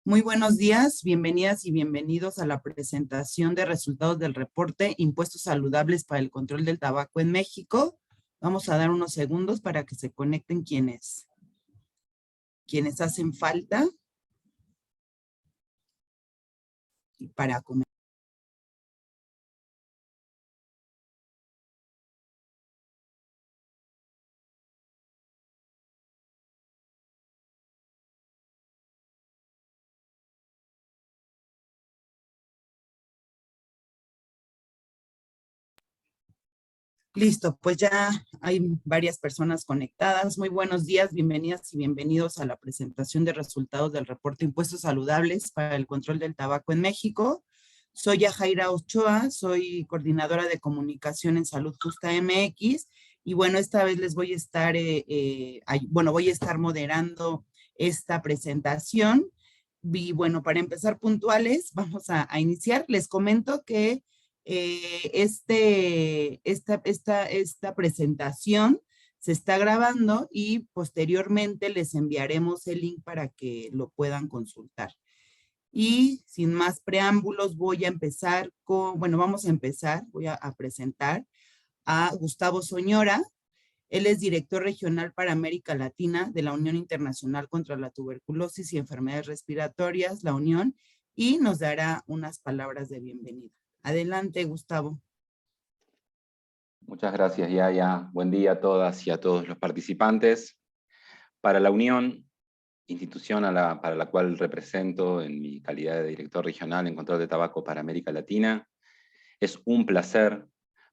Muy buenos días, bienvenidas y bienvenidos a la presentación de resultados del reporte Impuestos Saludables para el Control del Tabaco en México. Vamos a dar unos segundos para que se conecten quienes hacen falta y para comenzar. Listo, pues ya hay varias personas conectadas. Muy buenos días, bienvenidas y bienvenidos a la presentación de resultados del reporte Impuestos Saludables para el Control del Tabaco en México. Soy Yajaira Ochoa, soy coordinadora de comunicación en Salud Justa MX y bueno, esta vez les voy a estar, voy a estar moderando esta presentación. Y bueno, para empezar puntuales, vamos a iniciar. Les comento que esta presentación se está grabando y posteriormente les enviaremos el link para que lo puedan consultar. Y sin más preámbulos, voy a empezar voy a presentar a Gustavo Soñora. Él es director regional para América Latina de la Unión Internacional contra la Tuberculosis y Enfermedades Respiratorias, la Unión, y nos dará unas palabras de bienvenida. Adelante, Gustavo. Muchas gracias, Yaya. Buen día a todas y a todos los participantes. Para la Unión, institución para la cual represento en mi calidad de director regional en control de tabaco para América Latina, es un placer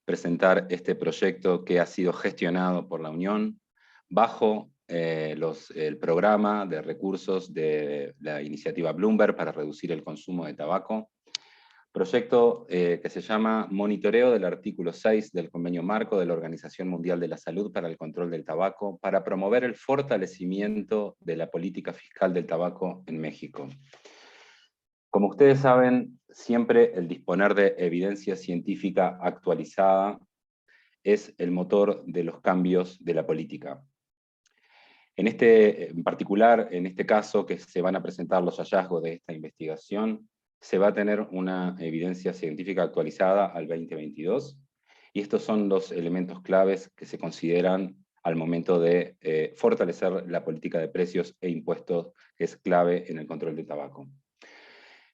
presentar este proyecto que ha sido gestionado por la Unión bajo el programa de recursos de la iniciativa Bloomberg para reducir el consumo de tabaco. Proyecto que se llama Monitoreo del artículo 6 del Convenio Marco de la Organización Mundial de la Salud para el Control del Tabaco, para promover el fortalecimiento de la política fiscal del tabaco en México. Como ustedes saben, siempre el disponer de evidencia científica actualizada es el motor de los cambios de la política. En particular, en este caso, que se van a presentar los hallazgos de esta investigación, se va a tener una evidencia científica actualizada al 2022, y estos son los elementos claves que se consideran al momento de fortalecer la política de precios e impuestos, que es clave en el control del tabaco.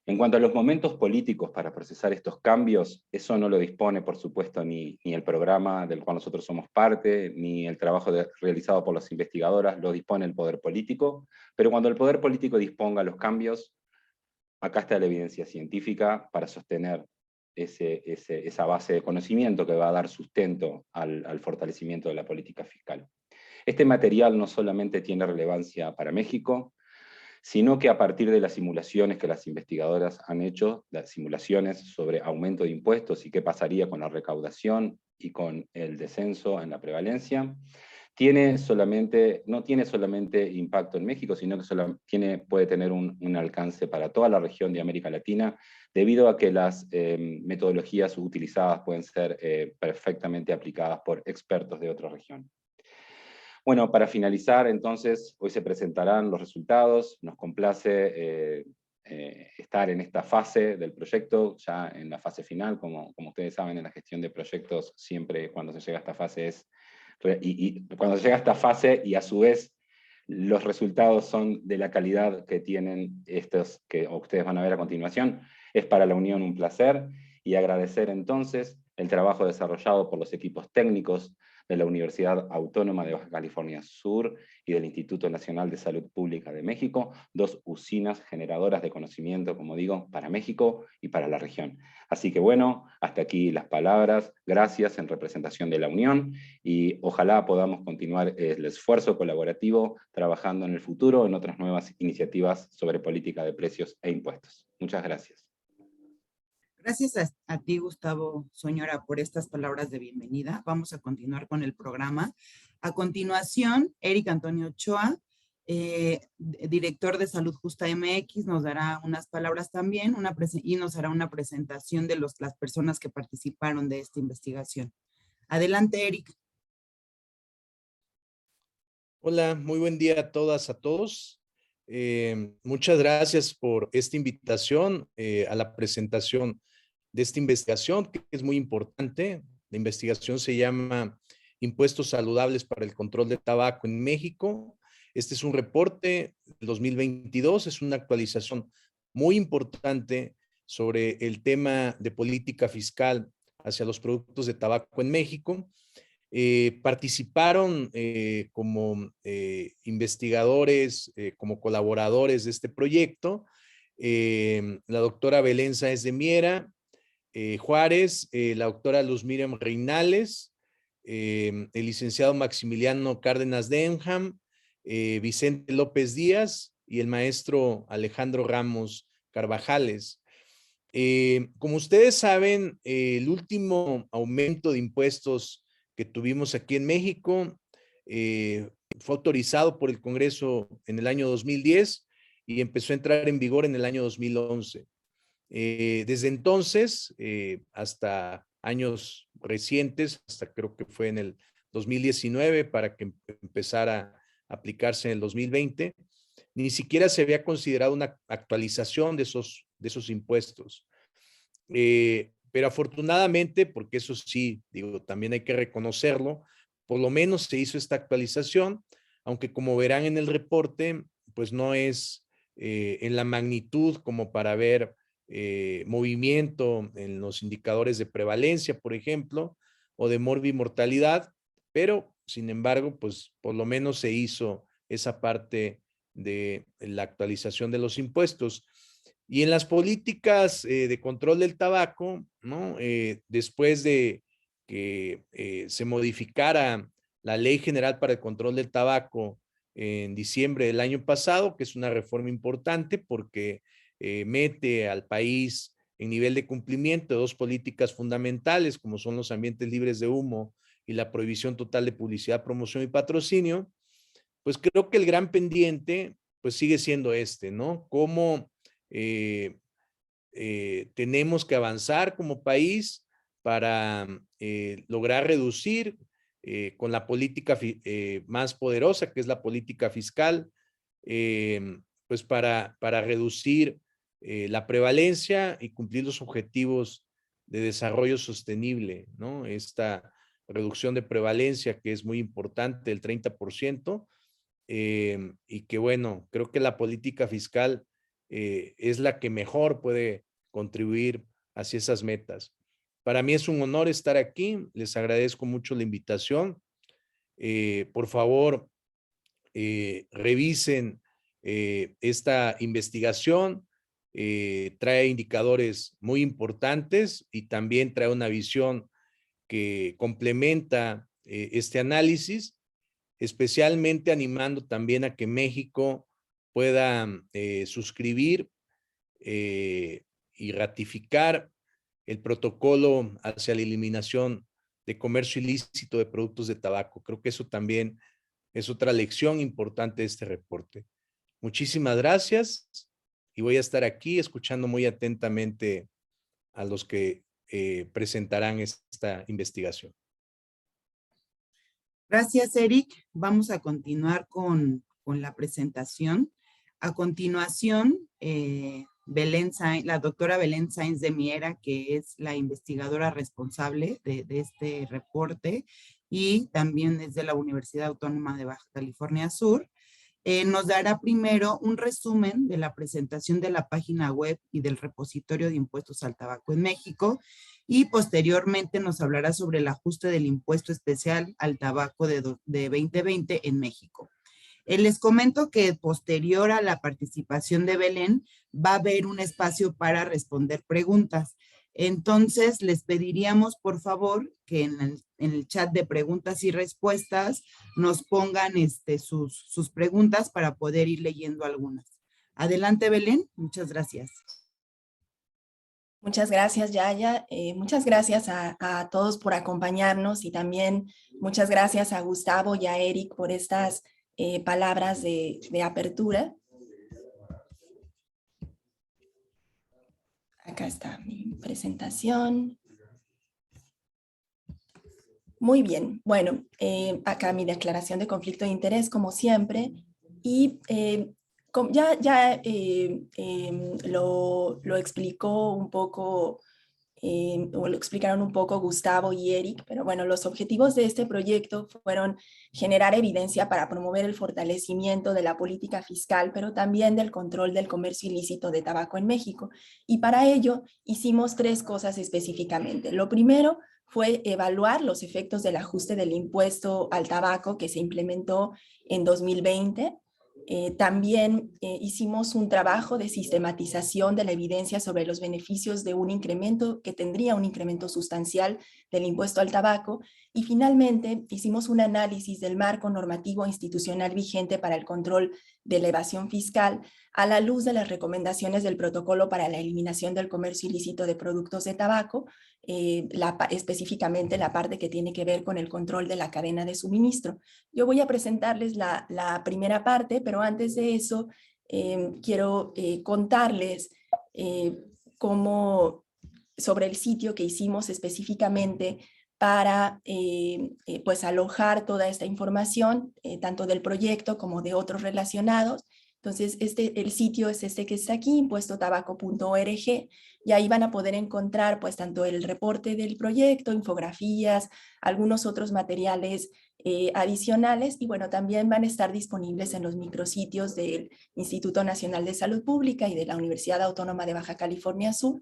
En cuanto a los momentos políticos para procesar estos cambios, eso no lo dispone, por supuesto, ni el programa del cual nosotros somos parte, ni el trabajo realizado por las investigadoras, lo dispone el poder político, pero cuando el poder político disponga los cambios, acá está la evidencia científica para sostener esa base de conocimiento que va a dar sustento al fortalecimiento de la política fiscal. Este material no solamente tiene relevancia para México, sino que a partir de las simulaciones que las investigadoras han hecho, las simulaciones sobre aumento de impuestos y qué pasaría con la recaudación y con el descenso en la prevalencia, no tiene solamente impacto en México, sino que puede tener un alcance para toda la región de América Latina, debido a que las metodologías utilizadas pueden ser perfectamente aplicadas por expertos de otra región. Bueno, para finalizar, entonces, hoy se presentarán los resultados. Nos complace estar en esta fase del proyecto, ya en la fase final. Como ustedes saben, en la gestión de proyectos, siempre cuando se llega a esta fase cuando se llega a esta fase y a su vez los resultados son de la calidad que tienen estos que ustedes van a ver a continuación, es para la Unión un placer, y agradecer entonces el trabajo desarrollado por los equipos técnicos de la Universidad Autónoma de Baja California Sur y del Instituto Nacional de Salud Pública de México, dos usinas generadoras de conocimiento, como digo, para México y para la región. Así que bueno, hasta aquí las palabras, gracias en representación de la Unión, y ojalá podamos continuar el esfuerzo colaborativo trabajando en el futuro en otras nuevas iniciativas sobre política de precios e impuestos. Muchas gracias. Gracias a ti, Gustavo Soñora, por estas palabras de bienvenida. Vamos a continuar con el programa. A continuación, Eric Antonio Ochoa, director de Salud Justa MX, nos dará unas palabras también y nos hará una presentación de las personas que participaron de esta investigación. Adelante, Eric. Hola, muy buen día a todas, a todos. Muchas gracias por esta invitación a la presentación de esta investigación, que es muy importante. La investigación se llama Impuestos Saludables para el Control del Tabaco en México. Este es un reporte del 2022, es una actualización muy importante sobre el tema de política fiscal hacia los productos de tabaco en México. Participaron como investigadores, como colaboradores de este proyecto, la doctora Belén Sáenz de Miera, Juárez, la doctora Luz Miriam Reinales, el licenciado Maximiliano Cárdenas Denham, Vicente López Díaz y el maestro Alejandro Ramos Carvajales. Como ustedes saben, el último aumento de impuestos que tuvimos aquí en México fue autorizado por el Congreso en el año 2010 y empezó a entrar en vigor en el año 2011. Desde entonces, hasta años recientes, hasta creo que fue en el 2019 para que empezara a aplicarse en el 2020, ni siquiera se había considerado una actualización de esos impuestos. Pero afortunadamente, porque eso sí, digo, también hay que reconocerlo, por lo menos se hizo esta actualización, aunque como verán en el reporte, pues no es en la magnitud como para ver movimiento en los indicadores de prevalencia, por ejemplo, o de morbimortalidad, pero sin embargo, pues por lo menos se hizo esa parte de la actualización de los impuestos. Y en las políticas de control del tabaco, ¿no? Después de que se modificara la Ley General para el Control del Tabaco en diciembre del año pasado, que es una reforma importante porque mete al país en nivel de cumplimiento de dos políticas fundamentales, como son los ambientes libres de humo y la prohibición total de publicidad, promoción y patrocinio, pues creo que el gran pendiente pues sigue siendo ¿no? Cómo tenemos que avanzar como país para lograr reducir con la política más poderosa, que es la política fiscal, pues para reducir la prevalencia y cumplir los objetivos de desarrollo sostenible, ¿no? Esta reducción de prevalencia que es muy importante, el 30%, y que bueno, creo que la política fiscal es la que mejor puede contribuir hacia esas metas. Para mí es un honor estar aquí, les agradezco mucho la invitación. Por favor, revisen esta investigación, trae indicadores muy importantes y también trae una visión que complementa este análisis, especialmente animando también a que México pueda suscribir y ratificar el protocolo hacia la eliminación de comercio ilícito de productos de tabaco. Creo que eso también es otra lección importante de este reporte. Muchísimas gracias y voy a estar aquí escuchando muy atentamente a los que presentarán esta investigación. Gracias, Eric. Vamos a continuar con la presentación. A continuación, la doctora Belén Sáenz de Miera, que es la investigadora responsable de este reporte y también es de la Universidad Autónoma de Baja California Sur, nos dará primero un resumen de la presentación de la página web y del repositorio de impuestos al tabaco en México, y posteriormente nos hablará sobre el ajuste del impuesto especial al tabaco de 2020 en México. Les comento que posterior a la participación de Belén va a haber un espacio para responder preguntas. Entonces, les pediríamos, por favor, que en el chat de preguntas y respuestas nos pongan sus preguntas para poder ir leyendo algunas. Adelante, Belén. Muchas gracias. Muchas gracias, Yaya. Muchas gracias a todos por acompañarnos y también muchas gracias a Gustavo y a Eric por estas palabras de apertura. Acá está mi presentación. Muy bien. Bueno, acá mi declaración de conflicto de interés, como siempre. Y lo explicó un poco, o lo explicaron un poco Gustavo y Eric, pero bueno, los objetivos de este proyecto fueron generar evidencia para promover el fortalecimiento de la política fiscal, pero también del control del comercio ilícito de tabaco en México. Y para ello hicimos 3 cosas específicamente. Lo primero fue evaluar los efectos del ajuste del impuesto al tabaco que se implementó en 2020. También hicimos un trabajo de sistematización de la evidencia sobre los beneficios de un incremento que tendría un incremento sustancial del impuesto al tabaco, y finalmente hicimos un análisis del marco normativo institucional vigente para el control de la evasión fiscal a la luz de las recomendaciones del Protocolo para la Eliminación del Comercio Ilícito de Productos de Tabaco, específicamente la parte que tiene que ver con el control de la cadena de suministro. Yo voy a presentarles la primera parte, pero antes de eso quiero contarles sobre el sitio que hicimos específicamente para pues alojar toda esta información, tanto del proyecto como de otros relacionados. Entonces, el sitio es este que está aquí, impuestotabaco.org, y ahí van a poder encontrar pues tanto el reporte del proyecto, infografías, algunos otros materiales adicionales, y bueno, también van a estar disponibles en los micrositios del Instituto Nacional de Salud Pública y de la Universidad Autónoma de Baja California Sur.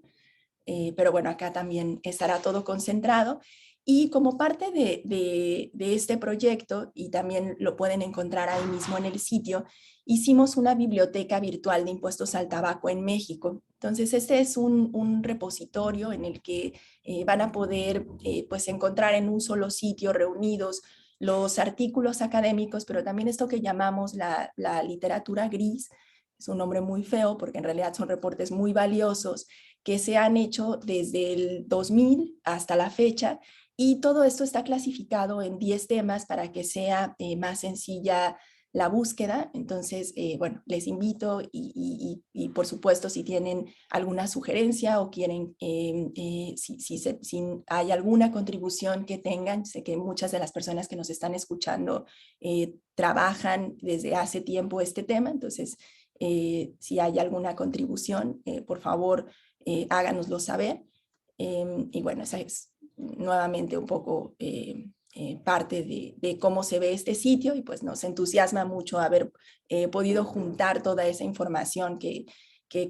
Pero bueno, acá también estará todo concentrado. Y como parte de este proyecto, y también lo pueden encontrar ahí mismo en el sitio, hicimos una biblioteca virtual de impuestos al tabaco en México. Entonces, este es un repositorio en el que van a poder pues encontrar en un solo sitio reunidos los artículos académicos, pero también esto que llamamos la literatura gris. Es un nombre muy feo porque en realidad son reportes muy valiosos que se han hecho desde el 2000 hasta la fecha, y todo esto está clasificado en 10 temas para que sea más sencilla la búsqueda. Entonces, bueno, les invito y por supuesto si tienen alguna sugerencia o quieren, si hay alguna contribución que tengan, sé que muchas de las personas que nos están escuchando trabajan desde hace tiempo este tema, entonces si hay alguna contribución, por favor, háganoslo saber. Y bueno, esa es nuevamente un poco parte de cómo se ve este sitio, y pues nos entusiasma mucho haber podido juntar toda esa información que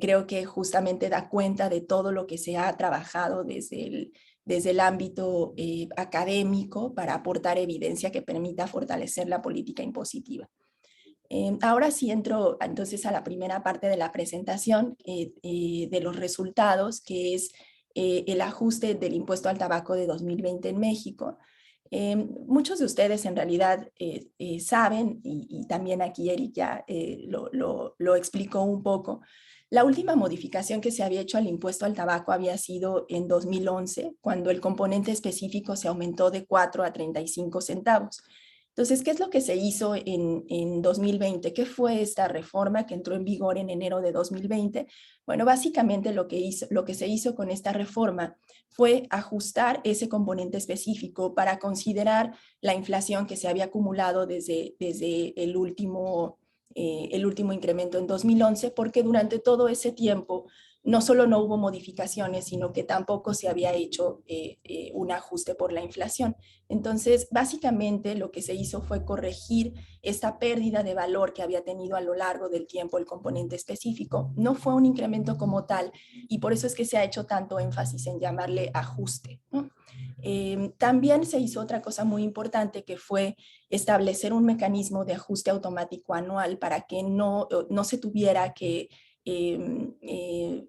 creo que justamente da cuenta de todo lo que se ha trabajado desde el ámbito académico para aportar evidencia que permita fortalecer la política impositiva. Ahora sí entro entonces a la primera parte de la presentación de los resultados, que es el ajuste del impuesto al tabaco de 2020 en México. Muchos de ustedes en realidad saben, y también aquí Eric ya lo explicó un poco, la última modificación que se había hecho al impuesto al tabaco había sido en 2011, cuando el componente específico se aumentó de 4 a 35 centavos. Entonces, ¿qué es lo que se hizo en 2020? ¿Qué fue esta reforma que entró en vigor en enero de 2020? Bueno, básicamente lo que se hizo con esta reforma fue ajustar ese componente específico para considerar la inflación que se había acumulado desde el último incremento en 2011, porque durante todo ese tiempo no solo no hubo modificaciones, sino que tampoco se había hecho un ajuste por la inflación. Entonces, básicamente lo que se hizo fue corregir esta pérdida de valor que había tenido a lo largo del tiempo el componente específico. No fue un incremento como tal, y por eso es que se ha hecho tanto énfasis en llamarle ajuste, ¿no? También se hizo otra cosa muy importante, que fue establecer un mecanismo de ajuste automático anual para que no se tuviera que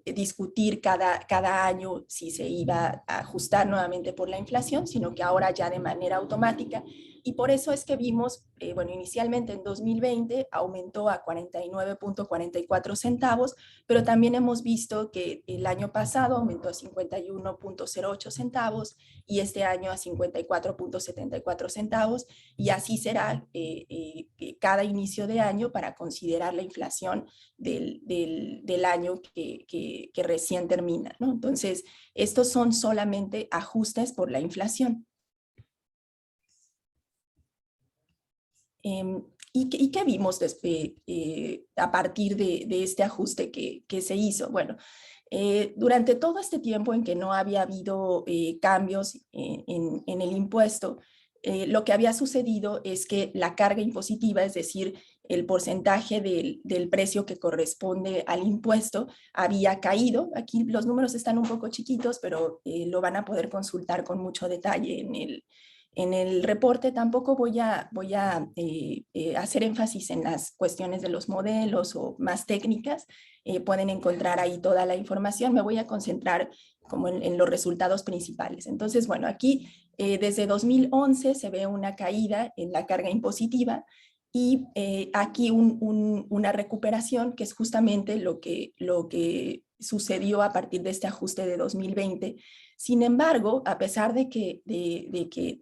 discutir cada año si se iba a ajustar nuevamente por la inflación, sino que ahora ya de manera automática. Y por eso es que vimos, bueno, inicialmente en 2020 aumentó a 49.44 centavos, pero también hemos visto que el año pasado aumentó a 51.08 centavos y este año a 54.74 centavos, y así será cada inicio de año para considerar la inflación del año que recién termina, ¿no? Entonces, estos son solamente ajustes por la inflación. ¿Y qué vimos a partir de este ajuste que se hizo. Bueno, durante todo este tiempo en que no había habido cambios en el impuesto, lo que había sucedido es que la carga impositiva, es decir, el porcentaje del precio que corresponde al impuesto, había caído. Aquí los números están un poco chiquitos, pero lo van a poder consultar con mucho detalle en el reporte. Tampoco voy a hacer énfasis en las cuestiones de los modelos o más técnicas. Pueden encontrar ahí toda la información. Me voy a concentrar como en los resultados principales. Entonces, bueno, aquí desde 2011 se ve una caída en la carga impositiva y aquí una recuperación, que es justamente lo que sucedió a partir de este ajuste de 2020. Sin embargo, a pesar de que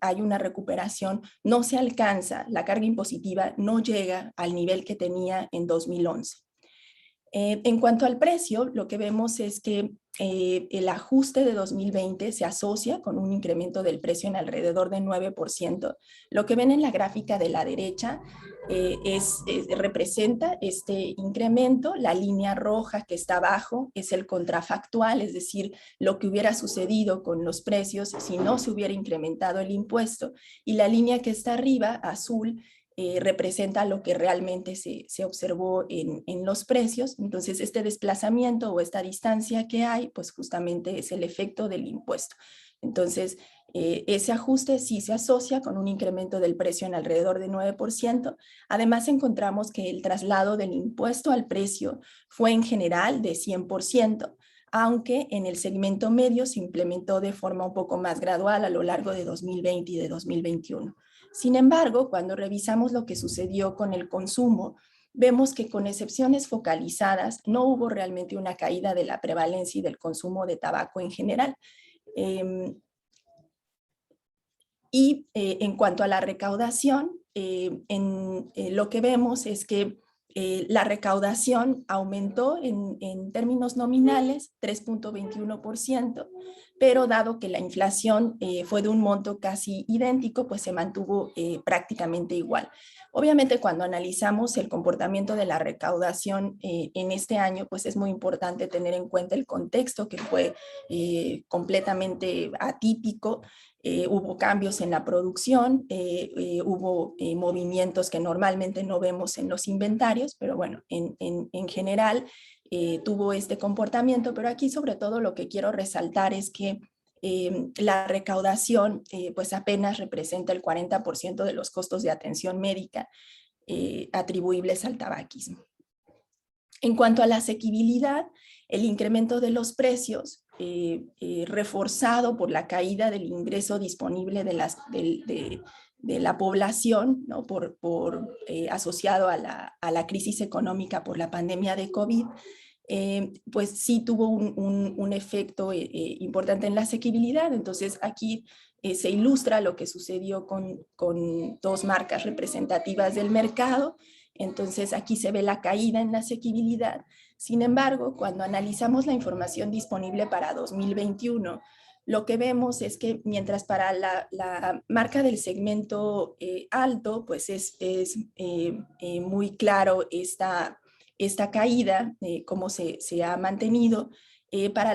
hay una recuperación, no se alcanza, la carga impositiva no llega al nivel que tenía en 2011. En cuanto al precio, lo que vemos es que el ajuste de 2020 se asocia con un incremento del precio en alrededor de 9%. Lo que ven en la gráfica de la derecha representa este incremento. La línea roja que está abajo es el contrafactual, es decir, lo que hubiera sucedido con los precios si no se hubiera incrementado el impuesto. Y la línea que está arriba, azul, representa lo que realmente se observó en los precios. Entonces, este desplazamiento o esta distancia que hay, pues justamente es el efecto del impuesto. Entonces, ese ajuste sí se asocia con un incremento del precio en alrededor de 9%. Además, encontramos que el traslado del impuesto al precio fue en general de 100%, aunque en el segmento medio se implementó de forma un poco más gradual a lo largo de 2020 y de 2021. Sin embargo, cuando revisamos lo que sucedió con el consumo, vemos que con excepciones focalizadas no hubo realmente una caída de la prevalencia y del consumo de tabaco en general. En cuanto a la recaudación, lo que vemos es que la recaudación aumentó en términos nominales 3.21%, pero dado que la inflación fue de un monto casi idéntico, pues se mantuvo prácticamente igual. Obviamente, cuando analizamos el comportamiento de la recaudación en este año, pues es muy importante tener en cuenta el contexto, que fue completamente atípico. Hubo cambios en la producción, hubo movimientos que normalmente no vemos en los inventarios, pero bueno, en general tuvo este comportamiento. Pero aquí sobre todo lo que quiero resaltar es que la recaudación pues apenas representa el 40% de los costos de atención médica atribuibles al tabaquismo. En cuanto a la asequibilidad, el incremento de los precios reforzado por la caída del ingreso disponible de la población, ¿no? Asociado a la crisis económica por la pandemia de COVID, pues sí tuvo un efecto importante en la asequibilidad. Entonces aquí se ilustra lo que sucedió con dos marcas representativas del mercado. Entonces aquí se ve la caída en la asequibilidad. Sin embargo, cuando analizamos la información disponible para 2021, lo que vemos es que mientras para la marca del segmento alto, pues es muy claro esta caída, cómo se ha mantenido, para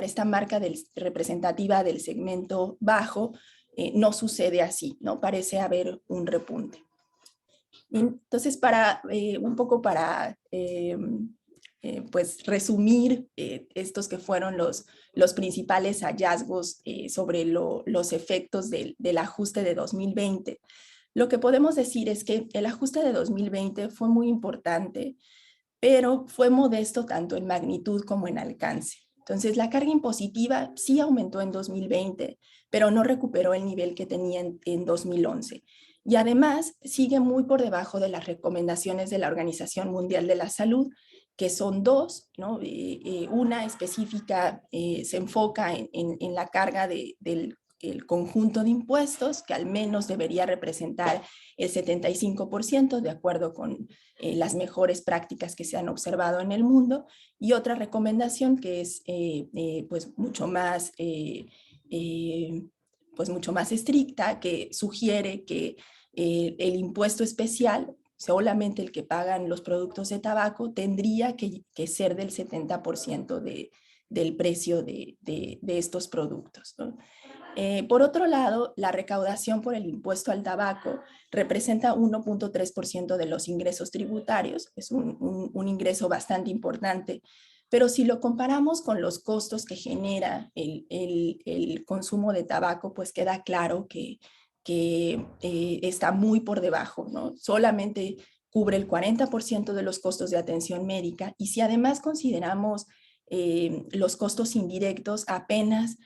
esta marca representativa del segmento bajo, no sucede así, ¿no? Parece haber un repunte. Entonces, un poco para pues resumir estos que fueron los principales hallazgos sobre los efectos del ajuste de 2020, lo que podemos decir es que el ajuste de 2020 fue muy importante, pero fue modesto tanto en magnitud como en alcance. Entonces, la carga impositiva sí aumentó en 2020, pero no recuperó el nivel que tenía en 2011. Y además, sigue muy por debajo de las recomendaciones de la Organización Mundial de la Salud, que son dos, ¿no? Una específica se enfoca en la carga del conjunto de impuestos, que al menos debería representar el 75%, de acuerdo con las mejores prácticas que se han observado en el mundo, y otra recomendación que es pues mucho más estricta, que sugiere que el impuesto especial solamente el que pagan los productos de tabaco, tendría que ser del 70% del precio de estos productos, ¿no? Por otro lado, la recaudación por el impuesto al tabaco representa 1.3% de los ingresos tributarios, es un ingreso bastante importante, pero si lo comparamos con los costos que genera el consumo de tabaco, pues queda claro que está muy por debajo, ¿no? Solamente cubre el 40% de los costos de atención médica, y si además consideramos los costos indirectos, apenas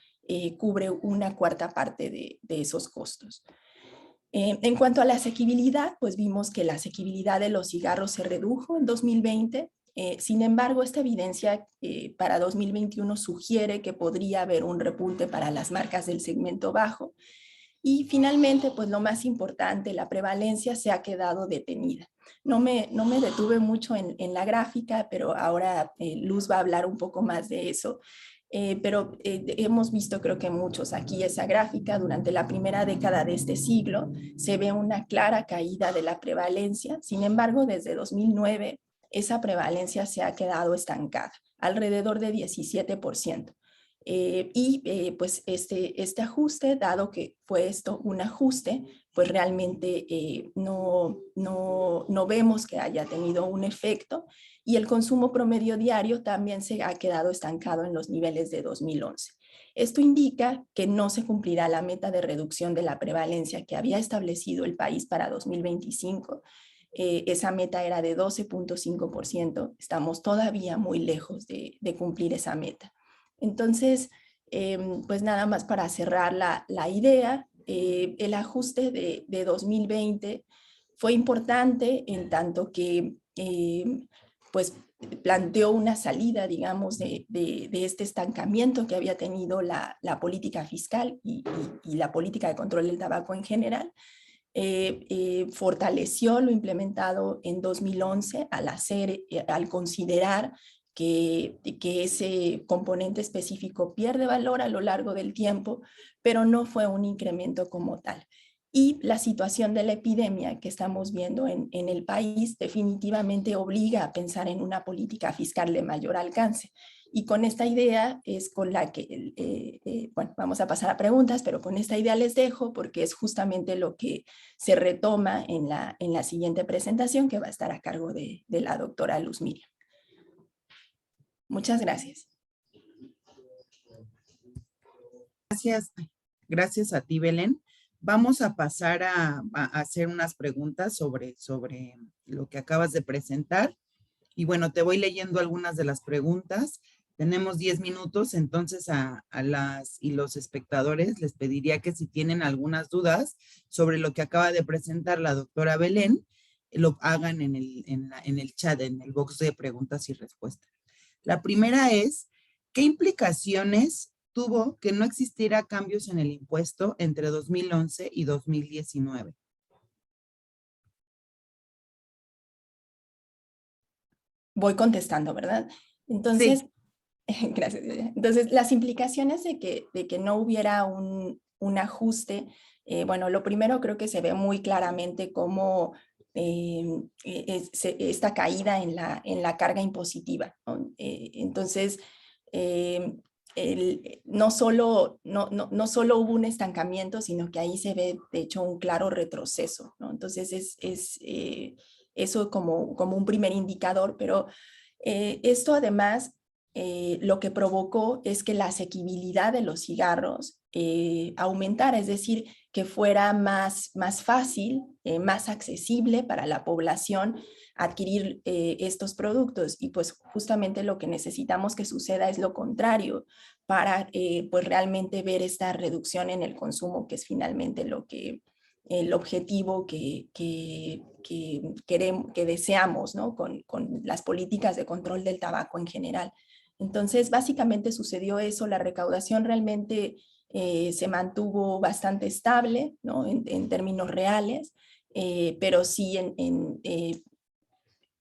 cubre una cuarta parte de esos costos. En cuanto a la asequibilidad, pues vimos que la asequibilidad de los cigarros se redujo en 2020. Sin embargo, esta evidencia para 2021 sugiere que podría haber un repunte para las marcas del segmento bajo. Y finalmente, pues lo más importante, la prevalencia se ha quedado detenida. No me detuve mucho en la gráfica, pero ahora Luz va a hablar un poco más de eso. Pero hemos visto, creo que muchos aquí, esa gráfica. Durante la primera década de este siglo se ve una clara caída de la prevalencia. Sin embargo, desde 2009 esa prevalencia se ha quedado estancada, alrededor de 17%. Pues este ajuste, dado que fue esto un ajuste, pues realmente no vemos que haya tenido un efecto, y el consumo promedio diario también se ha quedado estancado en los niveles de 2011. Esto indica que no se cumplirá la meta de reducción de la prevalencia que había establecido el país para 2025. Esa meta era de 12.5%. Estamos todavía muy lejos de cumplir esa meta. Entonces, pues nada más para cerrar la idea, el ajuste de 2020 fue importante en tanto que pues planteó una salida, digamos, de este estancamiento que había tenido la política fiscal y la política de control del tabaco en general. Fortaleció lo implementado en 2011 al considerar que ese componente específico pierde valor a lo largo del tiempo, pero no fue un incremento como tal. Y la situación de la epidemia que estamos viendo en el país definitivamente obliga a pensar en una política fiscal de mayor alcance. Y con esta idea es con la que, bueno, vamos a pasar a preguntas, pero con esta idea les dejo porque es justamente lo que se retoma en la siguiente presentación, que va a estar a cargo de la doctora Luz Miriam. Muchas gracias. Gracias a ti, Belén. Vamos a pasar a hacer unas preguntas sobre lo que acabas de presentar. Y bueno, te voy leyendo algunas de las preguntas. Tenemos 10 minutos, entonces a las y los espectadores les pediría que si tienen algunas dudas sobre lo que acaba de presentar la doctora Belén, lo hagan en el chat, en el box de preguntas y respuestas. La primera es, ¿qué implicaciones tuvo que no existiera cambios en el impuesto entre 2011 y 2019? Voy contestando, ¿verdad? Entonces, sí. Gracias. Entonces, las implicaciones de que no hubiera un ajuste, bueno, lo primero creo que se ve muy claramente cómo esta caída en la carga impositiva, ¿no? Entonces, no solo hubo un estancamiento, sino que ahí se ve, de hecho, un claro retroceso, ¿no? Entonces, eso como un primer indicador, pero esto además lo que provocó es que la asequibilidad de los cigarros aumentara, es decir, que fuera más fácil, más accesible para la población adquirir estos productos. Y pues justamente lo que necesitamos que suceda es lo contrario para pues realmente ver esta reducción en el consumo, que es finalmente el objetivo que deseamos, ¿no? con las políticas de control del tabaco en general. Entonces, básicamente sucedió eso. La recaudación realmente se mantuvo bastante estable, ¿no? en términos reales, pero sí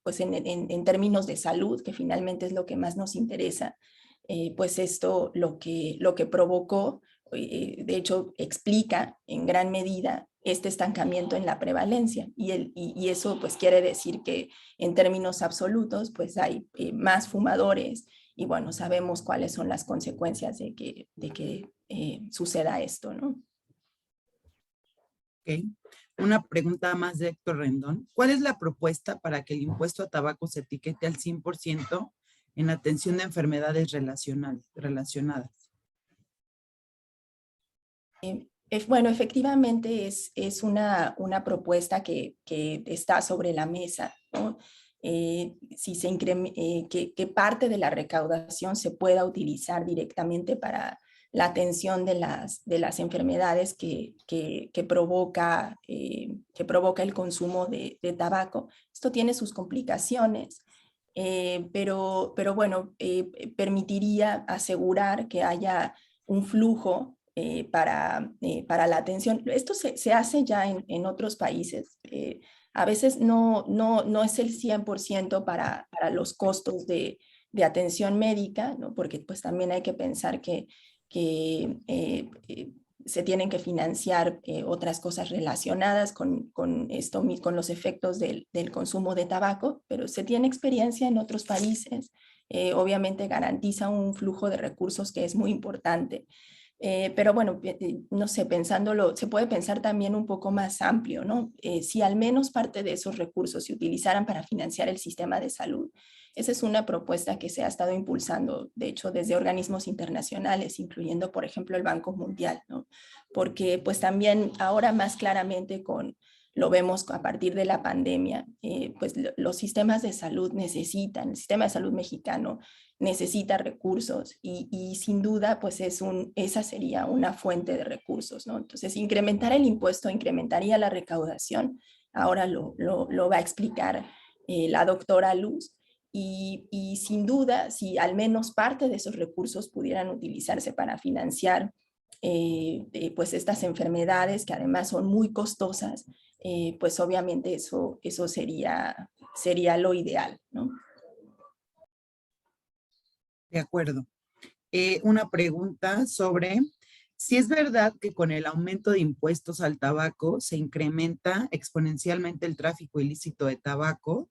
pues en términos de salud, que finalmente es lo que más nos interesa, pues esto lo que provocó, de hecho explica en gran medida este estancamiento en la prevalencia. Y eso pues quiere decir que en términos absolutos pues hay más fumadores y bueno, sabemos cuáles son las consecuencias de que suceda esto, ¿no? Ok. Una pregunta más de Héctor Rendón. ¿Cuál es la propuesta para que el impuesto a tabaco se etiquete al 100% en atención de enfermedades relacionadas? Bueno, efectivamente es una propuesta que está sobre la mesa, ¿no? Si que parte de la recaudación se pueda utilizar directamente para la atención de las enfermedades que provoca el consumo de tabaco. Esto tiene sus complicaciones, pero bueno, permitiría asegurar que haya un flujo para la atención. Esto se hace ya en otros países. A veces no es el 100% para los costos de atención médica, ¿no? Porque pues también hay que pensar que se tienen que financiar otras cosas relacionadas con los efectos del consumo de tabaco, pero se tiene experiencia en otros países. Obviamente garantiza un flujo de recursos que es muy importante. Pero bueno, no sé, pensándolo, se puede pensar también un poco más amplio, ¿no? Si al menos parte de esos recursos se utilizaran para financiar el sistema de salud. Esa es una propuesta que se ha estado impulsando, de hecho, desde organismos internacionales, incluyendo, por ejemplo, el Banco Mundial, ¿no? Porque pues también ahora más claramente lo vemos a partir de la pandemia, pues los sistemas de salud necesitan, el sistema de salud mexicano necesita recursos y sin duda pues esa sería una fuente de recursos, ¿no? Entonces incrementar el impuesto incrementaría la recaudación, ahora lo va a explicar la doctora Luz, y sin duda si al menos parte de esos recursos pudieran utilizarse para financiar pues estas enfermedades que además son muy costosas, pues obviamente eso sería lo ideal, ¿no? De acuerdo. Una pregunta sobre si es verdad que con el aumento de impuestos al tabaco se incrementa exponencialmente el tráfico ilícito de tabaco,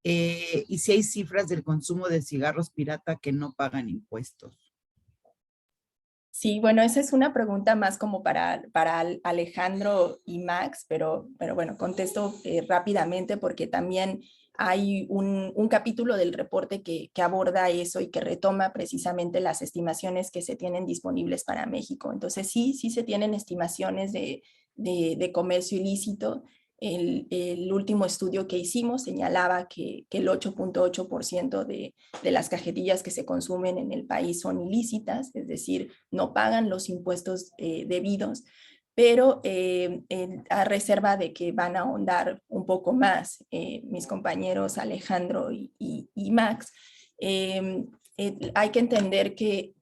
y si hay cifras del consumo de cigarros pirata que no pagan impuestos. Sí, bueno, esa es una pregunta más como para Alejandro y Max, pero bueno, contesto rápidamente porque también hay un capítulo del reporte que aborda eso y que retoma precisamente las estimaciones que se tienen disponibles para México. Entonces sí se tienen estimaciones de comercio ilícito. El último estudio que hicimos señalaba que el 8.8% de las cajetillas que se consumen en el país son ilícitas, es decir, no pagan los impuestos debidos, pero a reserva de que van a ahondar un poco más mis compañeros Alejandro y Max. Hay que entender que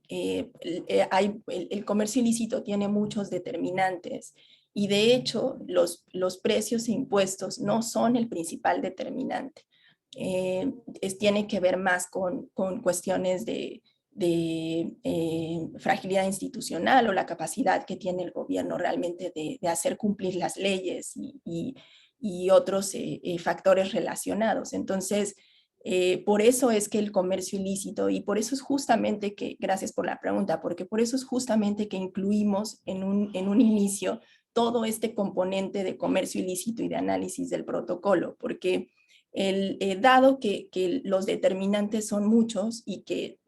el comercio ilícito tiene muchos determinantes y de hecho los precios e impuestos no son el principal determinante. Tiene que ver más con cuestiones de fragilidad institucional o la capacidad que tiene el gobierno realmente de hacer cumplir las leyes y otros factores relacionados. Entonces, por eso es que el comercio ilícito, y por eso es justamente que, gracias por la pregunta, porque por eso es justamente que incluimos en un inicio todo este componente de comercio ilícito y de análisis del protocolo, porque dado que los determinantes son muchos y que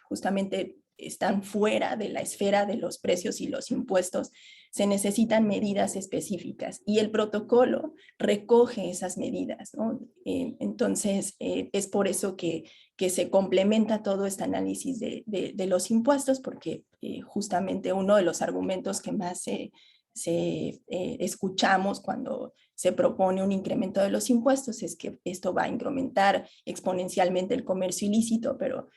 justamente están fuera de la esfera de los precios y los impuestos, se necesitan medidas específicas y el protocolo recoge esas medidas, ¿no? Entonces, es por eso que se complementa todo este análisis de los impuestos, porque justamente uno de los argumentos que más escuchamos cuando se propone un incremento de los impuestos es que esto va a incrementar exponencialmente el comercio ilícito, pero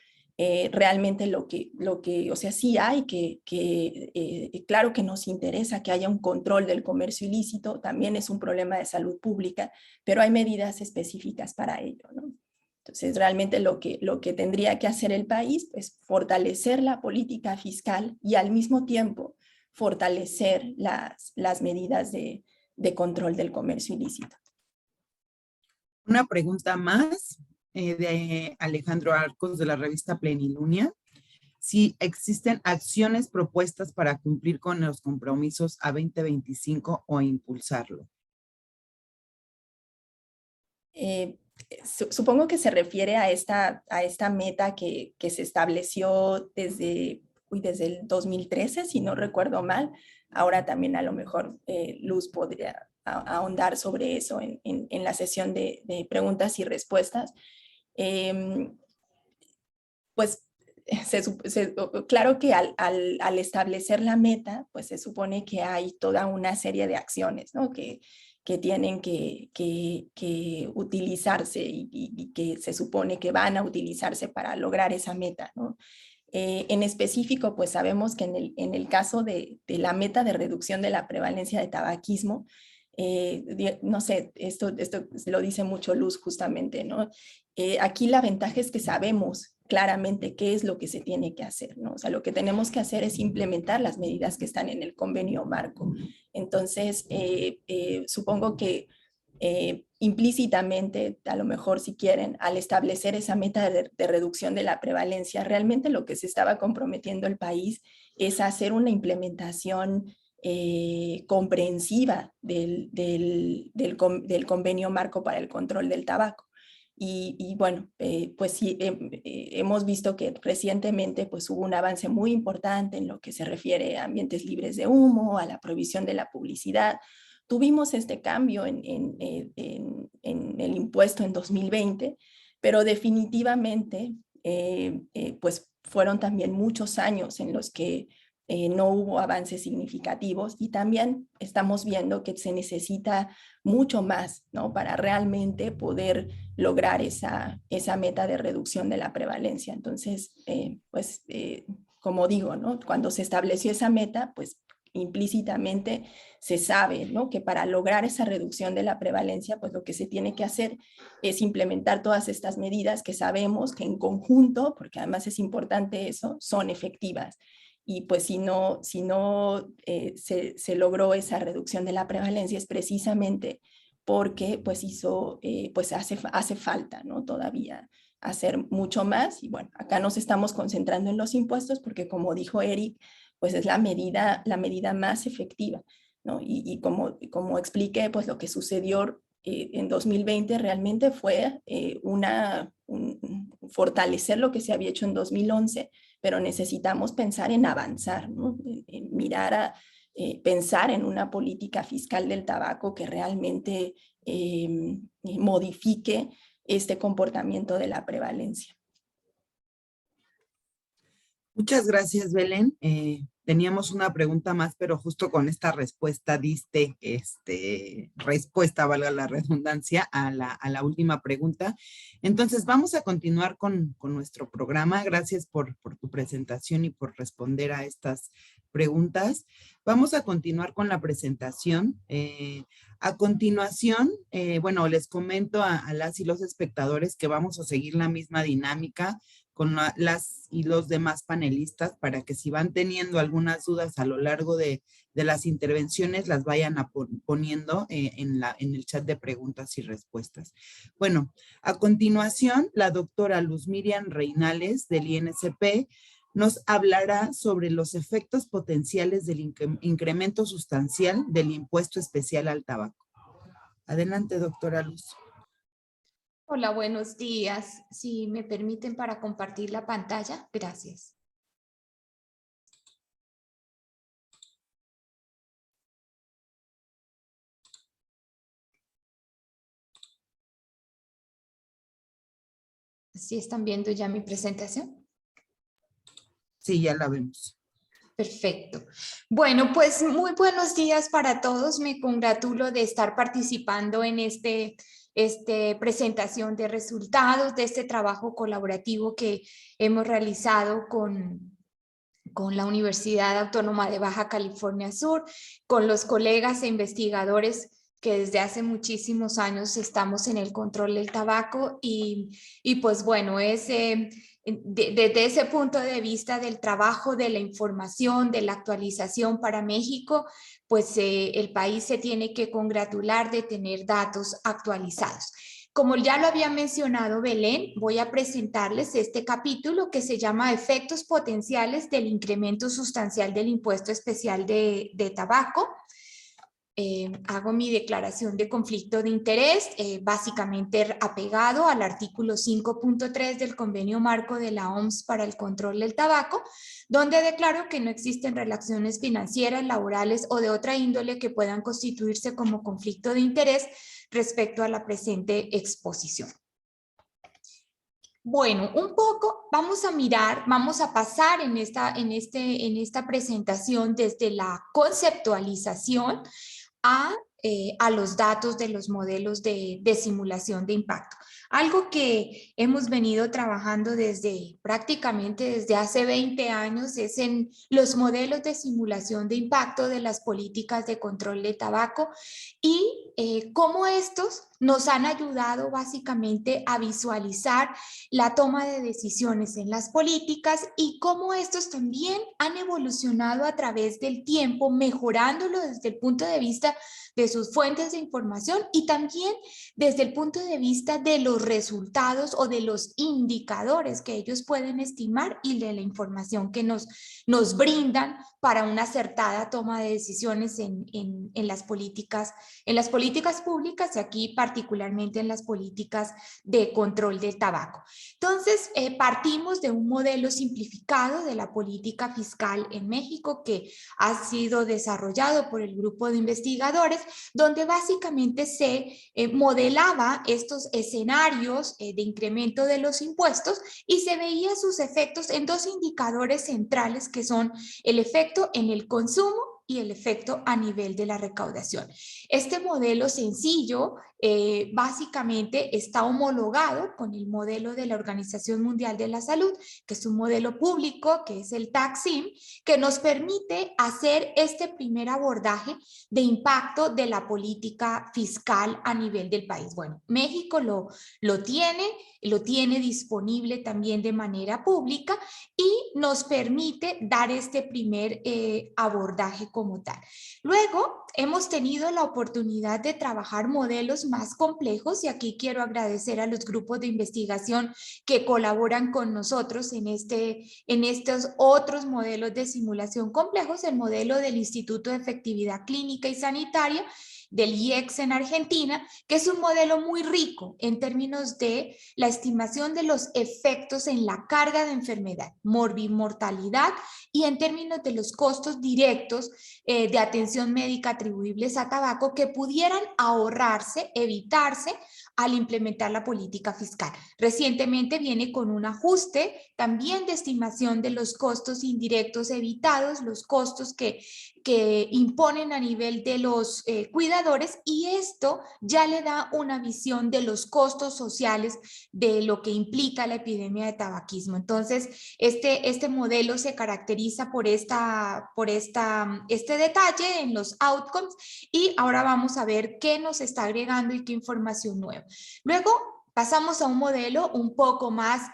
realmente o sea, sí hay claro que nos interesa que haya un control del comercio ilícito, también es un problema de salud pública, pero hay medidas específicas para ello, ¿no? Entonces, realmente lo que tendría que hacer el país es fortalecer la política fiscal y al mismo tiempo fortalecer las medidas de control del comercio ilícito. Una pregunta más de Alejandro Arcos de la revista Plenilunio. Si existen acciones propuestas para cumplir con los compromisos a 2025 o impulsarlo. Supongo que se refiere a esta meta que se estableció desde el 2013, si no recuerdo mal. Ahora también a lo mejor Luz podría ahondar sobre eso en la sesión de preguntas y respuestas. Pues claro que al establecer la meta, pues se supone que hay toda una serie de acciones, ¿no? que tienen que utilizarse y que se supone que van a utilizarse para lograr esa meta, ¿no? En específico, pues sabemos que en el caso de la meta de reducción de la prevalencia de tabaquismo, no sé, esto lo dice mucho Luz justamente, ¿no? Aquí la ventaja es que sabemos claramente qué es lo que se tiene que hacer, ¿no? O sea, lo que tenemos que hacer es implementar las medidas que están en el convenio marco. Entonces, supongo que implícitamente, a lo mejor si quieren, al establecer esa meta de reducción de la prevalencia, realmente lo que se estaba comprometiendo el país es hacer una implementación comprensiva del convenio marco para el control del tabaco. Y bueno, pues sí, hemos visto que recientemente pues hubo un avance muy importante en lo que se refiere a ambientes libres de humo, a la prohibición de la publicidad. Tuvimos este cambio en el impuesto en 2020, pero definitivamente pues fueron también muchos años en los que no hubo avances significativos y también estamos viendo que se necesita mucho más, ¿no? Para realmente poder lograr esa meta de reducción de la prevalencia. Entonces, como digo, ¿no? Cuando se estableció esa meta, pues implícitamente se sabe, ¿no? Que para lograr esa reducción de la prevalencia, pues lo que se tiene que hacer es implementar todas estas medidas que sabemos que en conjunto, porque además es importante eso, son efectivas. Y pues si no se logró esa reducción de la prevalencia es precisamente porque pues hace falta, ¿no? Todavía hacer mucho más. Y bueno, acá nos estamos concentrando en los impuestos porque, como dijo Eric, pues es la medida más efectiva, ¿no? Y como expliqué, pues lo que sucedió en 2020 realmente fue fortalecer lo que se había hecho en 2011, pero necesitamos pensar en avanzar, ¿no? En pensar en una política fiscal del tabaco que realmente modifique este comportamiento de la prevalencia. Muchas gracias, Belén. Teníamos una pregunta más, pero justo con esta respuesta diste respuesta, valga la redundancia, a la última pregunta. Entonces, vamos a continuar con nuestro programa. Gracias por tu presentación y por responder a estas preguntas. Vamos a continuar con la presentación. A continuación, bueno, les comento a las y los espectadores que vamos a seguir la misma dinámica con las y los demás panelistas para que si van teniendo algunas dudas a lo largo de las intervenciones las vayan poniendo en el chat de preguntas y respuestas. Bueno, a continuación la doctora Luz Miriam Reinales del INSP nos hablará sobre los efectos potenciales del incremento sustancial del impuesto especial al tabaco. Adelante, doctora Luz. Hola, buenos días. Si me permiten para compartir la pantalla, gracias. ¿Sí están viendo ya mi presentación? Sí, ya la vemos. Perfecto. Bueno, pues muy buenos días para todos. Me congratulo de estar participando en esta presentación de resultados de este trabajo colaborativo que hemos realizado con la Universidad Autónoma de Baja California Sur, con los colegas e investigadores que desde hace muchísimos años estamos en el control del tabaco y pues bueno, desde ese punto de vista del trabajo, de la información, de la actualización para México, pues el país se tiene que congratular de tener datos actualizados. Como ya lo había mencionado Belén, voy a presentarles este capítulo que se llama Efectos potenciales del incremento sustancial del impuesto especial de tabaco. Hago mi declaración de conflicto de interés, básicamente apegado al artículo 5.3 del Convenio Marco de la OMS para el control del tabaco, donde declaro que no existen relaciones financieras, laborales o de otra índole que puedan constituirse como conflicto de interés respecto a la presente exposición. Bueno, un poco vamos a mirar, vamos a pasar en esta presentación desde la conceptualización a los datos de los modelos de simulación de impacto. Algo que hemos venido trabajando prácticamente desde hace 20 años es en los modelos de simulación de impacto de las políticas de control de tabaco y cómo estos nos han ayudado básicamente a visualizar la toma de decisiones en las políticas y cómo estos también han evolucionado a través del tiempo, mejorándolo desde el punto de vista de sus fuentes de información y también desde el punto de vista de los resultados o de los indicadores que ellos pueden estimar y de la información que nos brindan para una acertada toma de decisiones en las políticas públicas y aquí particularmente en las políticas de control del tabaco. Entonces, partimos de un modelo simplificado de la política fiscal en México que ha sido desarrollado por el grupo de investigadores, donde básicamente se modelaba estos escenarios de incremento de los impuestos y se veía sus efectos en dos indicadores centrales que son el efecto en el consumo y el efecto a nivel de la recaudación. Este modelo sencillo básicamente está homologado con el modelo de la Organización Mundial de la Salud, que es un modelo público, que es el TAC-SIM, que nos permite hacer este primer abordaje de impacto de la política fiscal a nivel del país. Bueno, México lo tiene disponible también de manera pública y nos permite dar este primer abordaje como tal. Luego, hemos tenido la oportunidad de trabajar modelos más complejos y aquí quiero agradecer a los grupos de investigación que colaboran con nosotros en estos otros modelos de simulación complejos, el modelo del Instituto de Efectividad Clínica y Sanitaria, del IEX en Argentina, que es un modelo muy rico en términos de la estimación de los efectos en la carga de enfermedad, morbimortalidad y en términos de los costos directos de atención médica atribuibles a tabaco que pudieran ahorrarse, evitarse al implementar la política fiscal. Recientemente viene con un ajuste también de estimación de los costos indirectos evitados, los costos que imponen a nivel de los cuidadores y esto ya le da una visión de los costos sociales de lo que implica la epidemia de tabaquismo. Entonces, este modelo se caracteriza por este detalle en los outcomes y ahora vamos a ver qué nos está agregando y qué información nueva. Luego, pasamos a un modelo un poco más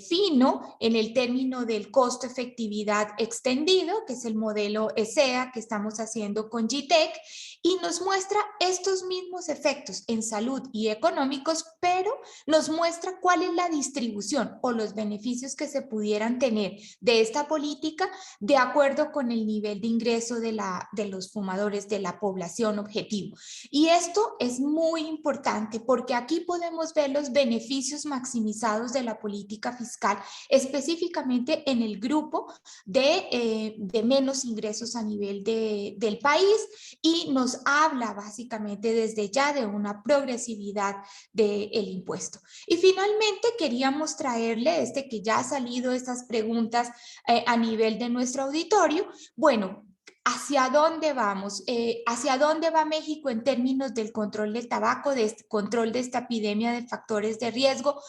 fino en el término del costo-efectividad extendido, que es el modelo ESEA que estamos haciendo con GTEC, y nos muestra estos mismos efectos en salud y económicos, pero nos muestra cuál es la distribución o los beneficios que se pudieran tener de esta política de acuerdo con el nivel de ingreso de los fumadores de la población objetivo. Y esto es muy importante porque aquí podemos ver los beneficios maximizados de la política fiscal, específicamente en el grupo de menos ingresos a nivel del país y nos habla básicamente desde ya de una progresividad del impuesto. Y finalmente queríamos traerle que ya ha salido estas preguntas a nivel de nuestro auditorio. Bueno, ¿hacia dónde vamos? ¿Hacia dónde va México en términos del control del tabaco, del control de esta epidemia de factores de riesgo,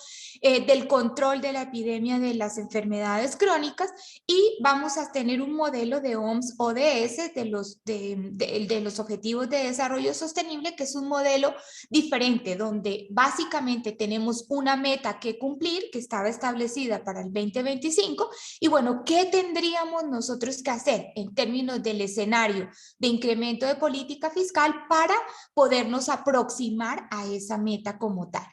del control de la epidemia de las enfermedades crónicas? Y vamos a tener un modelo de OMS ODS de los Objetivos de Desarrollo Sostenible, que es un modelo diferente, donde básicamente tenemos una meta que cumplir, que estaba establecida para el 2025, y bueno, ¿qué tendríamos nosotros que hacer en términos del escenario de incremento de política fiscal para podernos aproximar a esa meta como tal?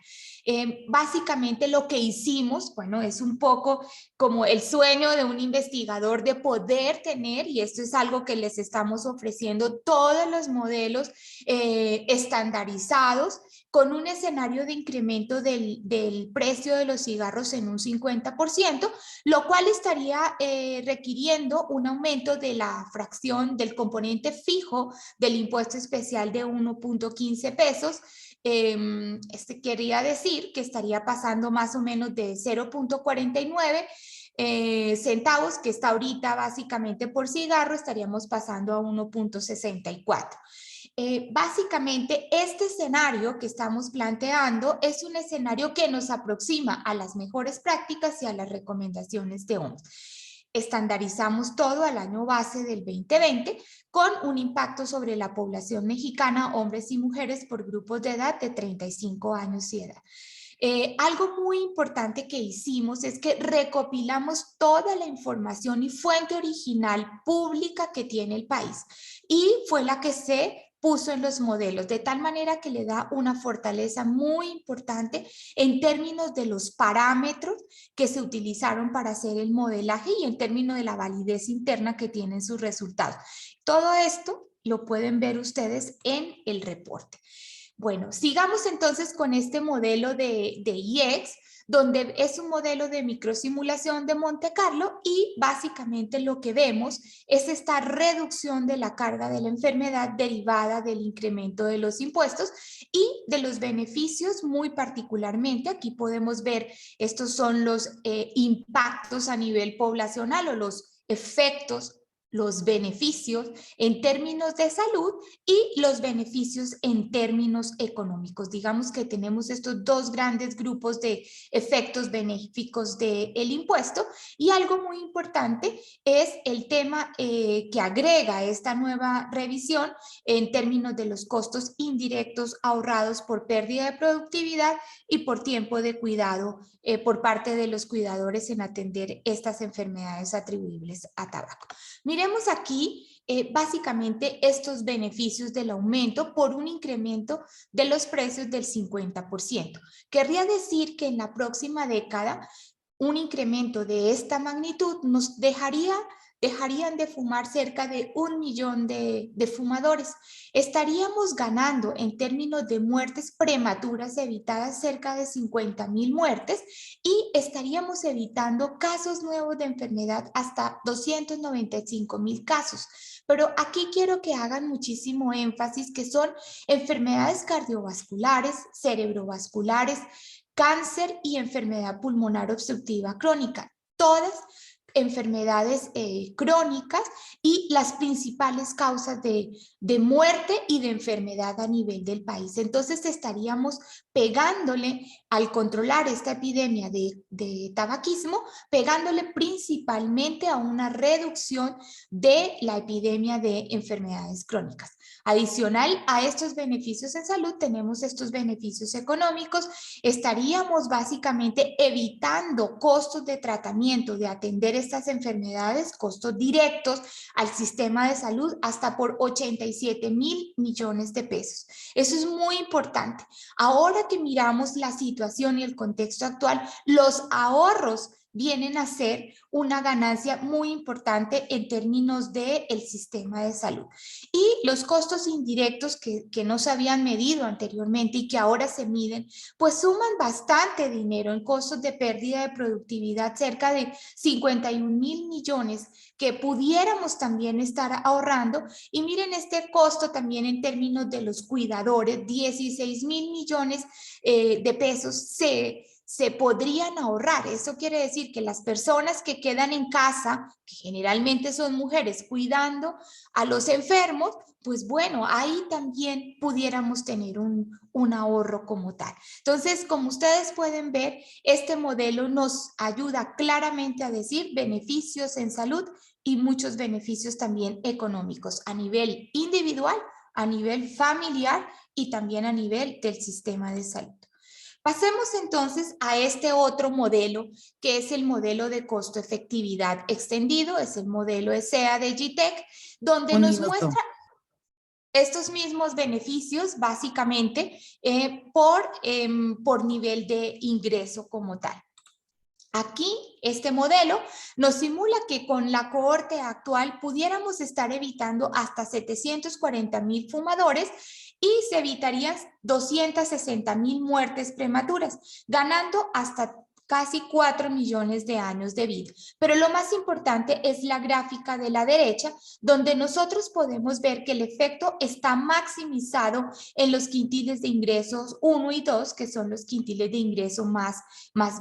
Básicamente lo que hicimos, bueno, es un poco como el sueño de un investigador de poder tener, y esto es algo que les estamos ofreciendo, todos los modelos estandarizados con un escenario de incremento del precio de los cigarros en un 50%, lo cual estaría requiriendo un aumento de la fracción del componente fijo del impuesto especial de 1.15 pesos. Quería decir que estaría pasando más o menos de 0.49 centavos, que está ahorita básicamente por cigarro, estaríamos pasando a 1.64. Básicamente, este escenario que estamos planteando es un escenario que nos aproxima a las mejores prácticas y a las recomendaciones de OMS. Estandarizamos todo al año base del 2020 con un impacto sobre la población mexicana, hombres y mujeres por grupos de edad de 35 años y edad. Algo muy importante que hicimos es que recopilamos toda la información y fuente original pública que tiene el país, y fue la que se puso en los modelos, de tal manera que le da una fortaleza muy importante en términos de los parámetros que se utilizaron para hacer el modelaje y en términos de la validez interna que tienen sus resultados. Todo esto lo pueden ver ustedes en el reporte. Bueno, sigamos entonces con este modelo de IEX, donde es un modelo de microsimulación de Monte Carlo, y básicamente lo que vemos es esta reducción de la carga de la enfermedad derivada del incremento de los impuestos y de los beneficios. Muy particularmente aquí podemos ver, estos son los impactos a nivel poblacional o los efectos, los beneficios en términos de salud y los beneficios en términos económicos. Digamos que tenemos estos dos grandes grupos de efectos benéficos del impuesto, y algo muy importante es el tema que agrega esta nueva revisión en términos de los costos indirectos ahorrados por pérdida de productividad y por tiempo de cuidado por parte de los cuidadores en atender estas enfermedades atribuibles a tabaco. Miremos aquí básicamente estos beneficios del aumento por un incremento de los precios del 50%. Querría decir que en la próxima década un incremento de esta magnitud nos dejarían de fumar cerca de 1 millón de fumadores. Estaríamos ganando en términos de muertes prematuras evitadas cerca de 50,000 muertes, y estaríamos evitando casos nuevos de enfermedad hasta 295,000 casos. Pero aquí quiero que hagan muchísimo énfasis que son enfermedades cardiovasculares, cerebrovasculares, cáncer y enfermedad pulmonar obstructiva crónica. Todas enfermedades crónicas y las principales causas de muerte y de enfermedad a nivel del país. Entonces estaríamos pegándole, al controlar esta epidemia de tabaquismo, pegándole principalmente a una reducción de la epidemia de enfermedades crónicas. Adicional a estos beneficios en salud, tenemos estos beneficios económicos. Estaríamos básicamente evitando costos de tratamiento, de atender estas enfermedades, costos directos al sistema de salud, hasta por 87,000 millones de pesos. Eso es muy importante. Ahora que miramos la situación y el contexto actual, los ahorros vienen a ser una ganancia muy importante en términos del sistema de salud. Y los costos indirectos que no se habían medido anteriormente y que ahora se miden, pues suman bastante dinero en costos de pérdida de productividad, cerca de 51,000 millones que pudiéramos también estar ahorrando. Y miren este costo también en términos de los cuidadores, 16,000 millones de pesos se podrían ahorrar. Eso quiere decir que las personas que quedan en casa, que generalmente son mujeres cuidando a los enfermos, pues bueno, ahí también pudiéramos tener un ahorro como tal. Entonces, como ustedes pueden ver, este modelo nos ayuda claramente a decir beneficios en salud y muchos beneficios también económicos a nivel individual, a nivel familiar y también a nivel del sistema de salud. Pasemos entonces a este otro modelo, que es el modelo de costo-efectividad extendido, es el modelo ESEA de GTEC, donde nos muestra estos mismos beneficios básicamente por nivel de ingreso como tal. Aquí, este modelo nos simula que con la cohorte actual pudiéramos estar evitando hasta 740,000 fumadores y se evitarían 260,000 muertes prematuras, ganando hasta casi 4 millones de años de vida. Pero lo más importante es la gráfica de la derecha, donde nosotros podemos ver que el efecto está maximizado en los quintiles de ingresos 1 y 2, que son los quintiles de ingreso más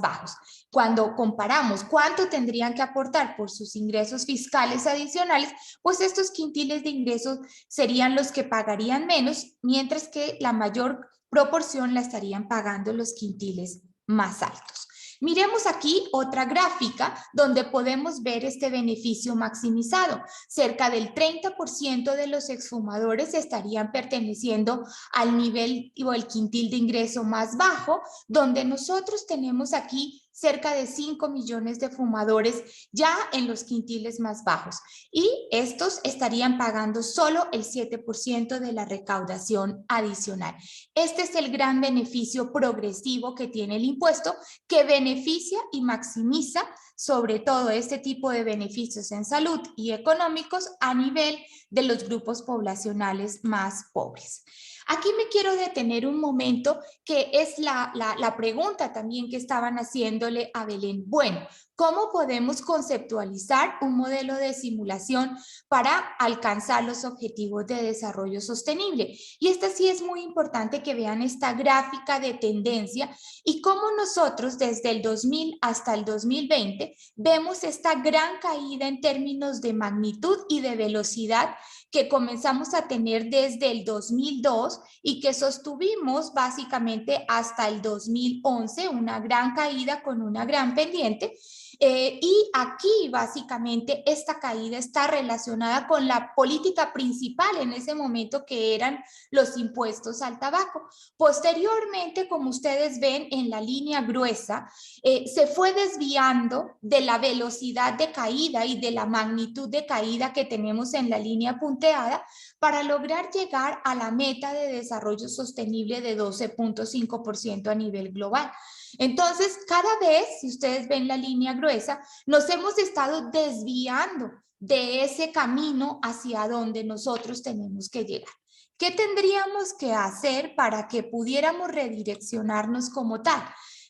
bajos. Cuando comparamos cuánto tendrían que aportar por sus ingresos fiscales adicionales, pues estos quintiles de ingresos serían los que pagarían menos, mientras que la mayor proporción la estarían pagando los quintiles más altos. Miremos aquí otra gráfica donde podemos ver este beneficio maximizado. Cerca del 30% de los exfumadores estarían perteneciendo al nivel o el quintil de ingreso más bajo, donde nosotros tenemos aquí cerca de 5 millones de fumadores ya en los quintiles más bajos, y estos estarían pagando solo el 7% de la recaudación adicional. Este es el gran beneficio progresivo que tiene el impuesto, que beneficia y maximiza sobre todo este tipo de beneficios en salud y económicos a nivel de los grupos poblacionales más pobres. Aquí me quiero detener un momento, que es la pregunta también que estaban haciéndole a Belén. Bueno, ¿cómo podemos conceptualizar un modelo de simulación para alcanzar los objetivos de desarrollo sostenible? Y esta sí es muy importante que vean esta gráfica de tendencia y cómo nosotros desde el 2000 hasta el 2020 vemos esta gran caída en términos de magnitud y de velocidad que comenzamos a tener desde el 2002 y que sostuvimos básicamente hasta el 2011, una gran caída con una gran pendiente. Y aquí básicamente esta caída está relacionada con la política principal en ese momento, que eran los impuestos al tabaco. Posteriormente, como ustedes ven en la línea gruesa, se fue desviando de la velocidad de caída y de la magnitud de caída que tenemos en la línea punteada para lograr llegar a la meta de desarrollo sostenible de 12.5% a nivel global. Entonces, cada vez, si ustedes ven la línea gruesa, nos hemos estado desviando de ese camino hacia donde nosotros tenemos que llegar. ¿Qué tendríamos que hacer para que pudiéramos redireccionarnos como tal?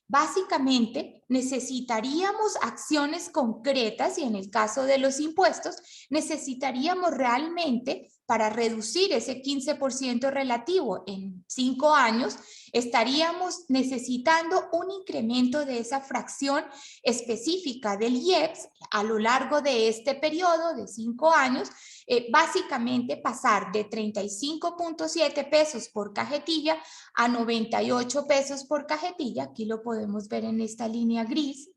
Básicamente, necesitaríamos acciones concretas, y en el caso de los impuestos, necesitaríamos realmente, para reducir ese 15% relativo en 5 años, estaríamos necesitando un incremento de esa fracción específica del IEPS a lo largo de este periodo de 5 años, básicamente pasar de 35.7 pesos por cajetilla a 98 pesos por cajetilla. Aquí lo podemos ver en esta línea gris.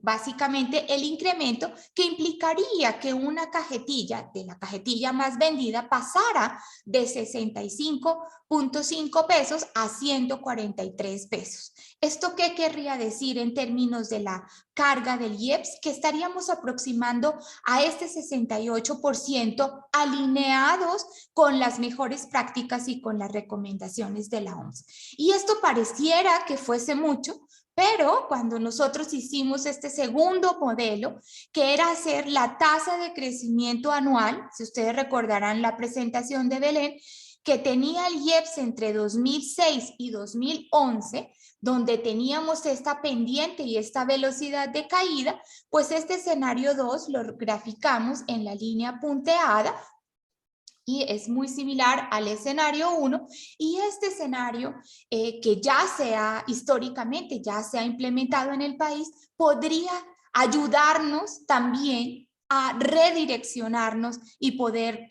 Básicamente el incremento que implicaría que una cajetilla, de la cajetilla más vendida, pasara de 65.5 pesos a 143 pesos. ¿Esto qué querría decir en términos de la carga del IEPS? Que estaríamos aproximando a este 68% alineados con las mejores prácticas y con las recomendaciones de la OMS. Y esto pareciera que fuese mucho, pero cuando nosotros hicimos este segundo modelo, que era hacer la tasa de crecimiento anual, si ustedes recordarán la presentación de Belén, que tenía el IEPS entre 2006 y 2011, donde teníamos esta pendiente y esta velocidad de caída, pues este escenario 2 lo graficamos en la línea punteada. Y es muy similar al escenario 1, y este escenario que ya sea históricamente, ya se ha implementado en el país, podría ayudarnos también a redireccionarnos y poder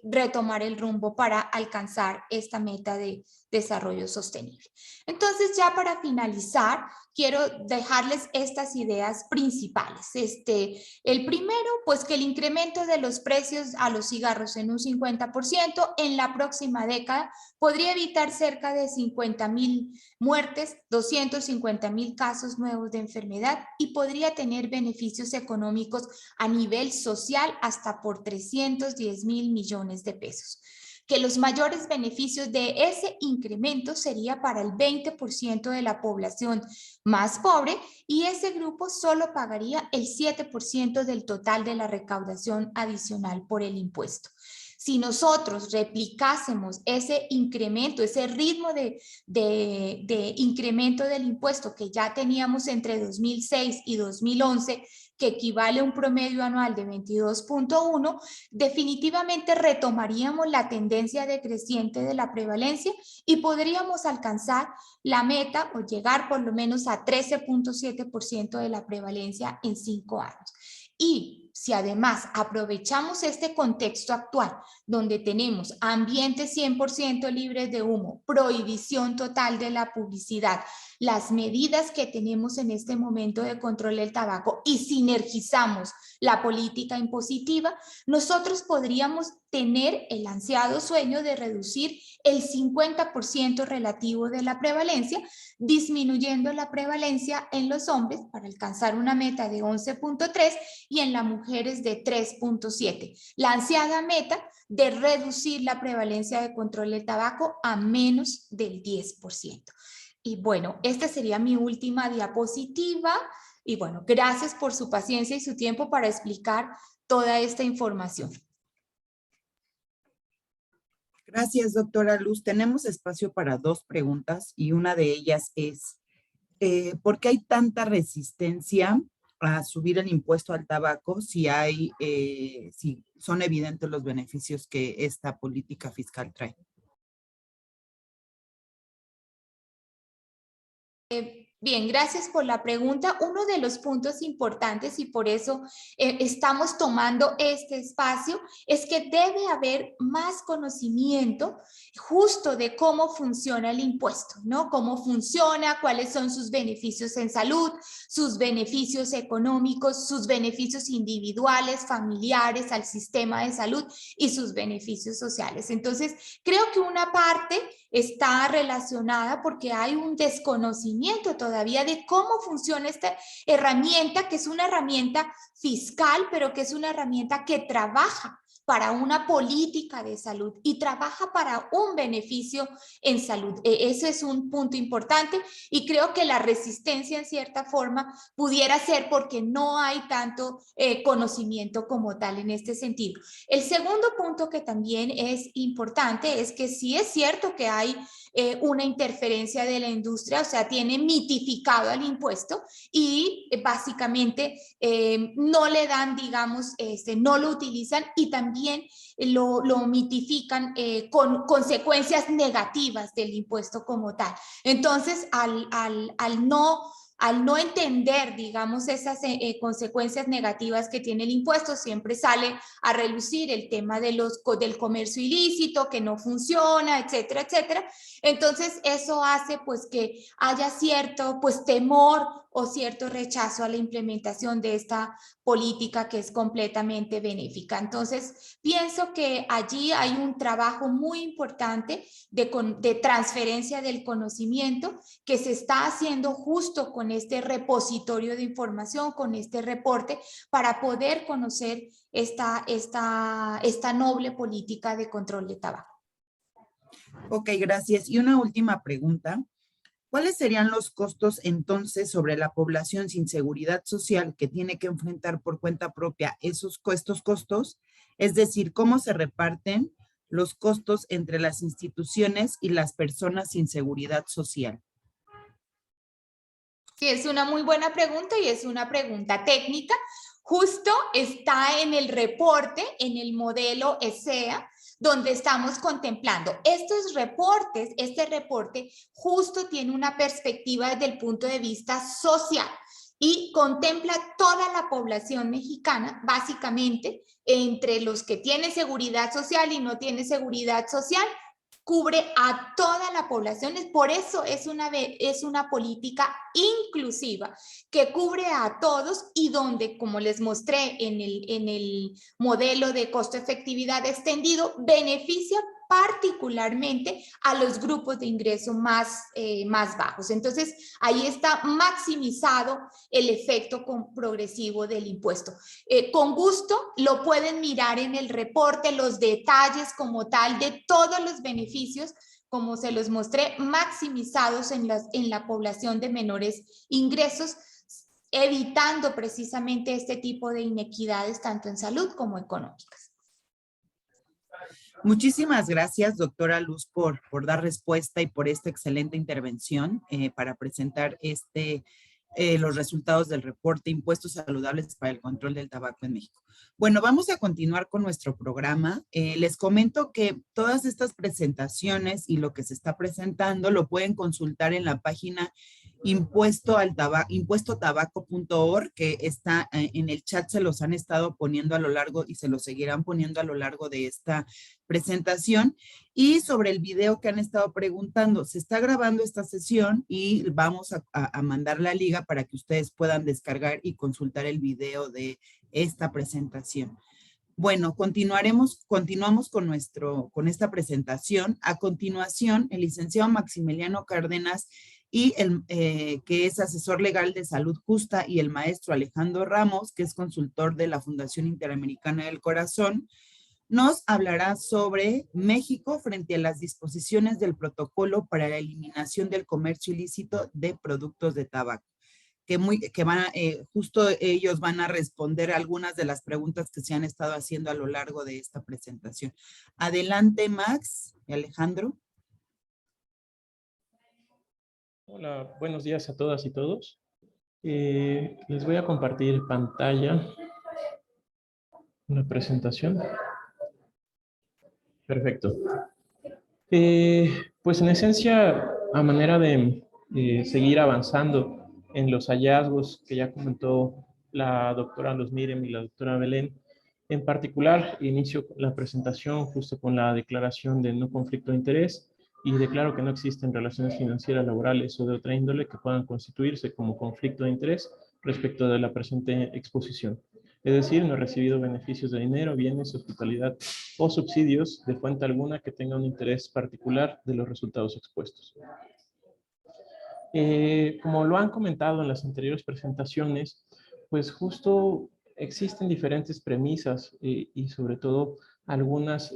retomar el rumbo para alcanzar esta meta de desarrollo sostenible. Entonces, ya para finalizar, quiero dejarles estas ideas principales. El primero, pues que el incremento de los precios a los cigarros en un 50% en la próxima década podría evitar cerca de 50,000 muertes, 250,000 casos nuevos de enfermedad y podría tener beneficios económicos a nivel social hasta por 310,000 millones de pesos. Que los mayores beneficios de ese incremento sería para el 20% de la población más pobre, y ese grupo solo pagaría el 7% del total de la recaudación adicional por el impuesto. Si nosotros replicásemos ese incremento, ese ritmo de incremento del impuesto que ya teníamos entre 2006 y 2011, que equivale a un promedio anual de 22.1, definitivamente retomaríamos la tendencia decreciente de la prevalencia y podríamos alcanzar la meta o llegar por lo menos a 13.7% de la prevalencia en 5 años. Y si además aprovechamos este contexto actual, donde tenemos ambientes 100% libres de humo, prohibición total de la publicidad, las medidas que tenemos en este momento de control del tabaco y sinergizamos la política impositiva, nosotros podríamos tener el ansiado sueño de reducir el 50% relativo de la prevalencia, disminuyendo la prevalencia en los hombres para alcanzar una meta de 11.3 y en las mujeres de 3.7. La ansiada meta de reducir la prevalencia de control del tabaco a menos del 10%. Y bueno, esta sería mi última diapositiva. Y bueno, gracias por su paciencia y su tiempo para explicar toda esta información. Gracias, doctora Luz. Tenemos espacio para 2 preguntas y una de ellas es, ¿por qué hay tanta resistencia a subir el impuesto al tabaco si son evidentes los beneficios que esta política fiscal trae? Bien, gracias por la pregunta. Uno de los puntos importantes, y por eso estamos tomando este espacio, es que debe haber más conocimiento justo de cómo funciona el impuesto, ¿no? Cómo funciona, cuáles son sus beneficios en salud, sus beneficios económicos, sus beneficios individuales, familiares, al sistema de salud y sus beneficios sociales. Entonces, creo que una parte está relacionada porque hay un desconocimiento todavía de cómo funciona esta herramienta, que es una herramienta fiscal, pero que es una herramienta que trabaja para una política de salud y trabaja para un beneficio en salud. Eso es un punto importante y creo que la resistencia en cierta forma pudiera ser porque no hay tanto conocimiento como tal en este sentido. El segundo punto que también es importante es que sí es cierto que hay una interferencia de la industria, o sea, tiene mitificado al impuesto y básicamente no le dan, digamos, no lo utilizan y también lo mitifican con consecuencias negativas del impuesto como tal. Entonces, al no entender, digamos, esas consecuencias negativas que tiene el impuesto, siempre sale a relucir el tema del comercio ilícito, que no funciona, etcétera, etcétera. Entonces, eso hace pues que haya cierto pues temor o cierto rechazo a la implementación de esta política que es completamente benéfica. Entonces, pienso que allí hay un trabajo muy importante de transferencia del conocimiento que se está haciendo justo con este repositorio de información, con este reporte, para poder conocer esta noble política de control de tabaco. Ok, gracias. Y una última pregunta. ¿Cuáles serían los costos entonces sobre la población sin seguridad social que tiene que enfrentar por cuenta propia estos costos? Es decir, ¿cómo se reparten los costos entre las instituciones y las personas sin seguridad social? Sí, es una muy buena pregunta y es una pregunta técnica. Justo está en el reporte, en el modelo ESEA, donde estamos contemplando estos reportes. Este reporte justo tiene una perspectiva desde el punto de vista social y contempla toda la población mexicana, básicamente, entre los que tienen seguridad social y no tienen seguridad social, cubre a toda la población. Por eso es una política inclusiva que cubre a todos y donde, como les mostré en el modelo de costo-efectividad extendido, beneficia particularmente a los grupos de ingreso más bajos. Entonces, ahí está maximizado el efecto progresivo del impuesto. Con gusto lo pueden mirar en el reporte, los detalles como tal de todos los beneficios, como se los mostré, maximizados en la población de menores ingresos, evitando precisamente este tipo de inequidades tanto en salud como económicas. Muchísimas gracias, doctora Luz, por dar respuesta y por esta excelente intervención para presentar los resultados del reporte Impuestos Saludables para el Control del Tabaco en México. Bueno, vamos a continuar con nuestro programa. Les comento que todas estas presentaciones y lo que se está presentando lo pueden consultar en la página impuestotabaco.org, que está en el chat, se los han estado poniendo a lo largo y se los seguirán poniendo a lo largo de esta presentación. Y sobre el video que han estado preguntando, se está grabando esta sesión y vamos a mandar la liga para que ustedes puedan descargar y consultar el video de esta presentación. Bueno, continuamos con esta presentación. A continuación, el licenciado Maximiliano Cárdenas que es asesor legal de Salud Justa, y el maestro Alejandro Ramos, que es consultor de la Fundación Interamericana del Corazón, nos hablará sobre México frente a las disposiciones del protocolo para la eliminación del comercio ilícito de productos de tabaco, justo ellos van a responder algunas de las preguntas que se han estado haciendo a lo largo de esta presentación. Adelante, Max y Alejandro. Hola, buenos días a todas y todos. Les voy a compartir pantalla, una presentación. Perfecto. Pues en esencia, a manera de seguir avanzando en los hallazgos que ya comentó la doctora Luz Miriam y la doctora Belén, en particular, inicio la presentación justo con la declaración de no conflicto de interés y declaro que no existen relaciones financieras, laborales o de otra índole que puedan constituirse como conflicto de interés respecto de la presente exposición. Es decir, no he recibido beneficios de dinero, bienes, hospitalidad o subsidios de fuente alguna que tenga un interés particular de los resultados expuestos. Como lo han comentado en las anteriores presentaciones, pues justo existen diferentes premisas y sobre todo algunas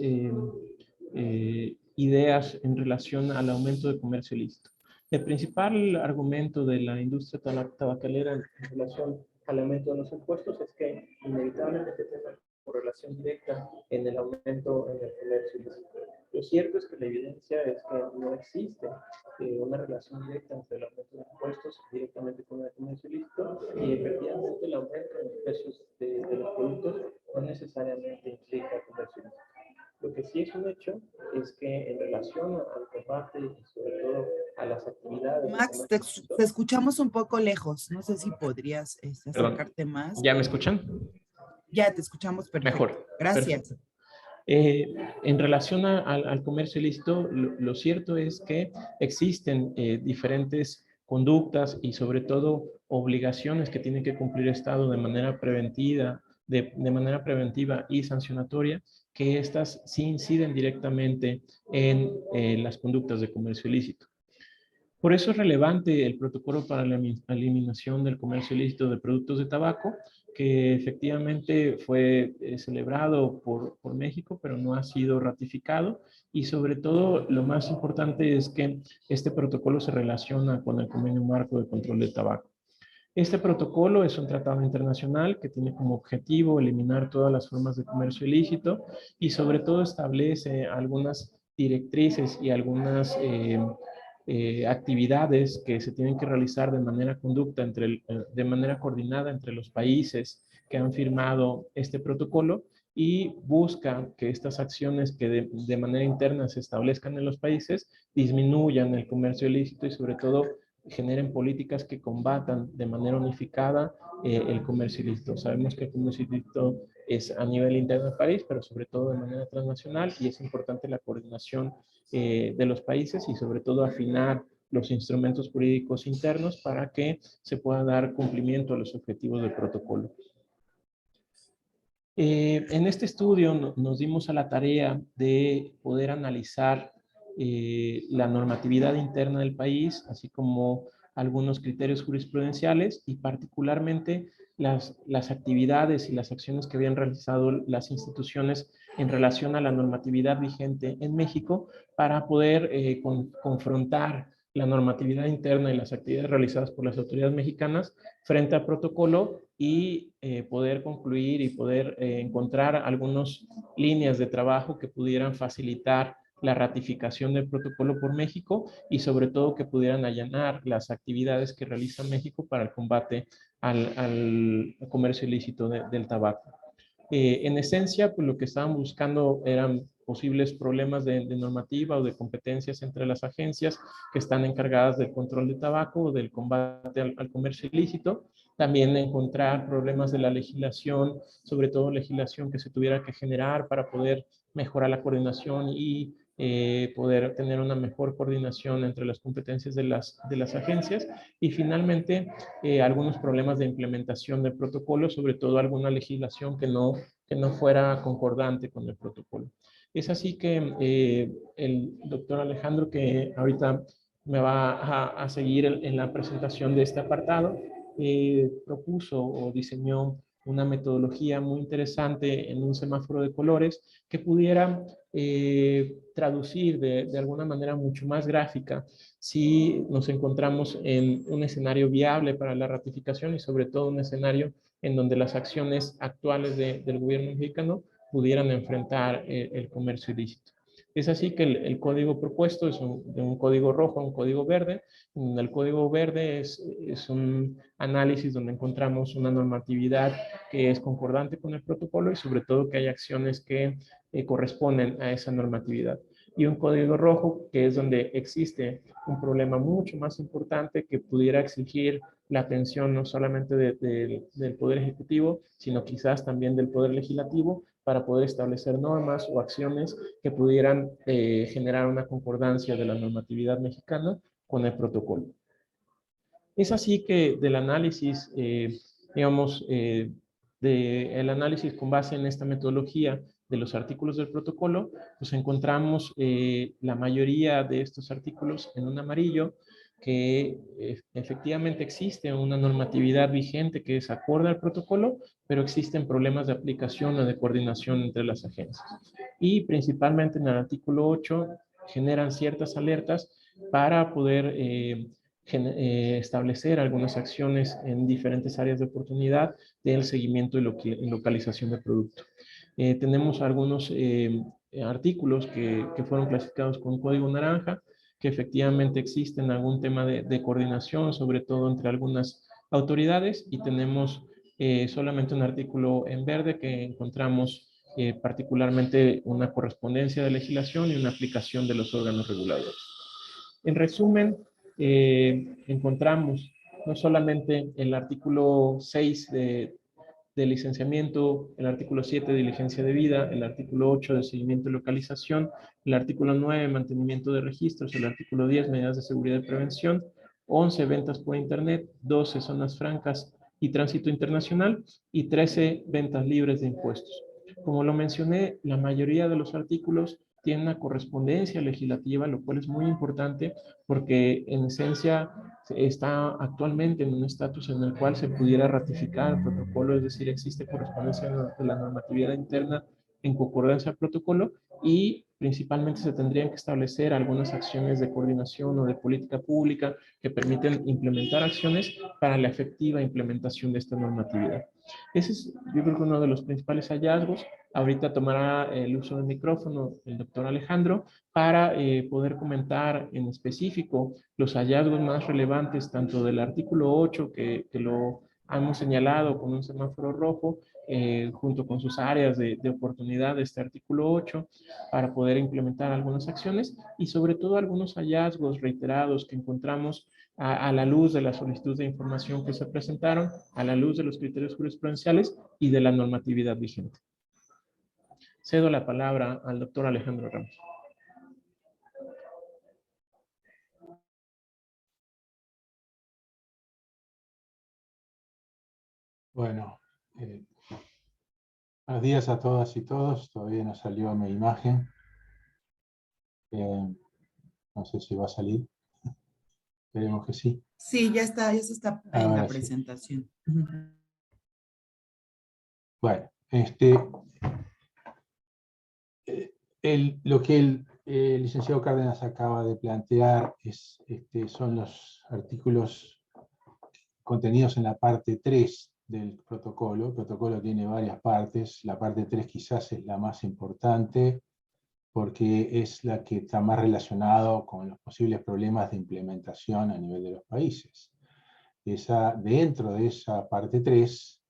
ideas en relación al aumento de comercio ilícito. El principal argumento de la industria tabacalera en relación al aumento de los impuestos es que inevitablemente tiene correlación directa en el aumento en el comercio ilícito. Lo cierto es que la evidencia es que no existe una relación directa entre el aumento de impuestos directamente con el comercio ilícito, y efectivamente el aumento en los precios de los productos no necesariamente implica comercio ilícito. Lo que sí es un hecho es que en relación al combate y sobre todo a las actividades... Max, te escuchamos un poco lejos. No sé si podrías acercarte más. ¿Ya me escuchan? Ya te escuchamos perfecto. Mejor. Gracias. Perfecto. En relación al comercio ilícito, lo cierto es que existen diferentes conductas y sobre todo obligaciones que tiene que cumplir el Estado de manera preventiva, de manera preventiva y sancionatoria, que estas sí inciden directamente en las conductas de comercio ilícito. Por eso es relevante el protocolo para la eliminación del comercio ilícito de productos de tabaco, que efectivamente fue celebrado por México, pero no ha sido ratificado. Y sobre todo, lo más importante es que este protocolo se relaciona con el Convenio Marco de Control del Tabaco. Este protocolo es un tratado internacional que tiene como objetivo eliminar todas las formas de comercio ilícito y sobre todo establece algunas directrices y algunas actividades que se tienen que realizar de manera coordinada entre los países que han firmado este protocolo y busca que estas acciones que de manera interna se establezcan en los países disminuyan el comercio ilícito y sobre todo generen políticas que combatan de manera unificada el comercio ilícito. Sabemos que el comercio ilícito es a nivel interno del país, pero sobre todo de manera transnacional, y es importante la coordinación de los países y sobre todo afinar los instrumentos jurídicos internos para que se pueda dar cumplimiento a los objetivos del protocolo. En este estudio nos dimos a la tarea de poder analizar la normatividad interna del país, así como algunos criterios jurisprudenciales y particularmente las actividades y las acciones que habían realizado las instituciones en relación a la normatividad vigente en México para poder confrontar la normatividad interna y las actividades realizadas por las autoridades mexicanas frente al protocolo y poder concluir y poder encontrar algunas líneas de trabajo que pudieran facilitar la ratificación del protocolo por México y sobre todo que pudieran allanar las actividades que realiza México para el combate al comercio ilícito del tabaco. En esencia, pues lo que estaban buscando eran posibles problemas de normativa o de competencias entre las agencias que están encargadas del control de tabaco o del combate al comercio ilícito. También encontrar problemas de la legislación, sobre todo legislación que se tuviera que generar para poder mejorar la coordinación y poder tener una mejor coordinación entre las competencias de las agencias. Y finalmente, algunos problemas de implementación del protocolo, sobre todo alguna legislación que no fuera concordante con el protocolo. Es así que el doctor Alejandro, que ahorita me va a seguir en la presentación de este apartado, propuso o diseñó una metodología muy interesante en un semáforo de colores que pudiera traducir de alguna manera mucho más gráfica si nos encontramos en un escenario viable para la ratificación y sobre todo un escenario en donde las acciones actuales del gobierno mexicano pudieran enfrentar el comercio ilícito. Es así que el código propuesto es un código rojo a un código verde. El código verde es un análisis donde encontramos una normatividad que es concordante con el protocolo y sobre todo que hay acciones que corresponden a esa normatividad. Y un código rojo que es donde existe un problema mucho más importante que pudiera exigir la atención no solamente del Poder Ejecutivo, sino quizás también del Poder Legislativo para poder establecer normas o acciones que pudieran generar una concordancia de la normatividad mexicana con el protocolo. Es así que del análisis, digamos, del análisis con base en esta metodología de los artículos del protocolo, pues encontramos la mayoría de estos artículos en un amarillo, que efectivamente existe una normatividad vigente que es acorde al protocolo, pero existen problemas de aplicación o de coordinación entre las agencias. Y principalmente en el artículo 8 generan ciertas alertas para poder establecer algunas acciones en diferentes áreas de oportunidad del seguimiento y localización del producto. Tenemos algunos artículos que fueron clasificados con código naranja, que efectivamente existen algún tema de coordinación, sobre todo entre algunas autoridades, y tenemos solamente un artículo en verde que encontramos particularmente una correspondencia de legislación y una aplicación de los órganos reguladores. En resumen, encontramos no solamente el artículo 6 de licenciamiento, el artículo 7 de diligencia de vida, el artículo 8 de seguimiento y localización, el artículo 9 mantenimiento de registros, el artículo 10 medidas de seguridad y prevención, 11 ventas por internet, 12 zonas francas y tránsito internacional y 13 ventas libres de impuestos. Como lo mencioné, la mayoría de los artículos tienen una correspondencia legislativa, lo cual es muy importante porque en esencia está actualmente en un estatus en el cual se pudiera ratificar el protocolo, es decir, existe correspondencia de la normatividad interna en concordancia al protocolo y principalmente se tendrían que establecer algunas acciones de coordinación o de política pública que permiten implementar acciones para la efectiva implementación de esta normatividad. Ese es, yo creo que uno de los principales hallazgos. Ahorita tomará el uso del micrófono el doctor Alejandro para poder comentar en específico los hallazgos más relevantes tanto del artículo 8 que lo hemos señalado con un semáforo rojo, junto con sus áreas de oportunidad de este artículo 8, para poder implementar algunas acciones y sobre todo algunos hallazgos reiterados que encontramos a la luz de la solicitud de información que se presentaron, a la luz de los criterios jurisprudenciales y de la normatividad vigente. Cedo la palabra al doctor Alejandro Ramos. Bueno, buenos días a todas y todos. Todavía no salió mi imagen. No sé si va a salir. Esperemos que sí. Sí, ya está, ya se está en Ahora la sí. presentación. Bueno, lo que el licenciado Cárdenas acaba de plantear son los artículos contenidos en la parte 3 del protocolo. El protocolo tiene varias partes. La parte 3 quizás es la más importante porque es la que está más relacionado con los posibles problemas de implementación a nivel de los países. Dentro de esa parte 3,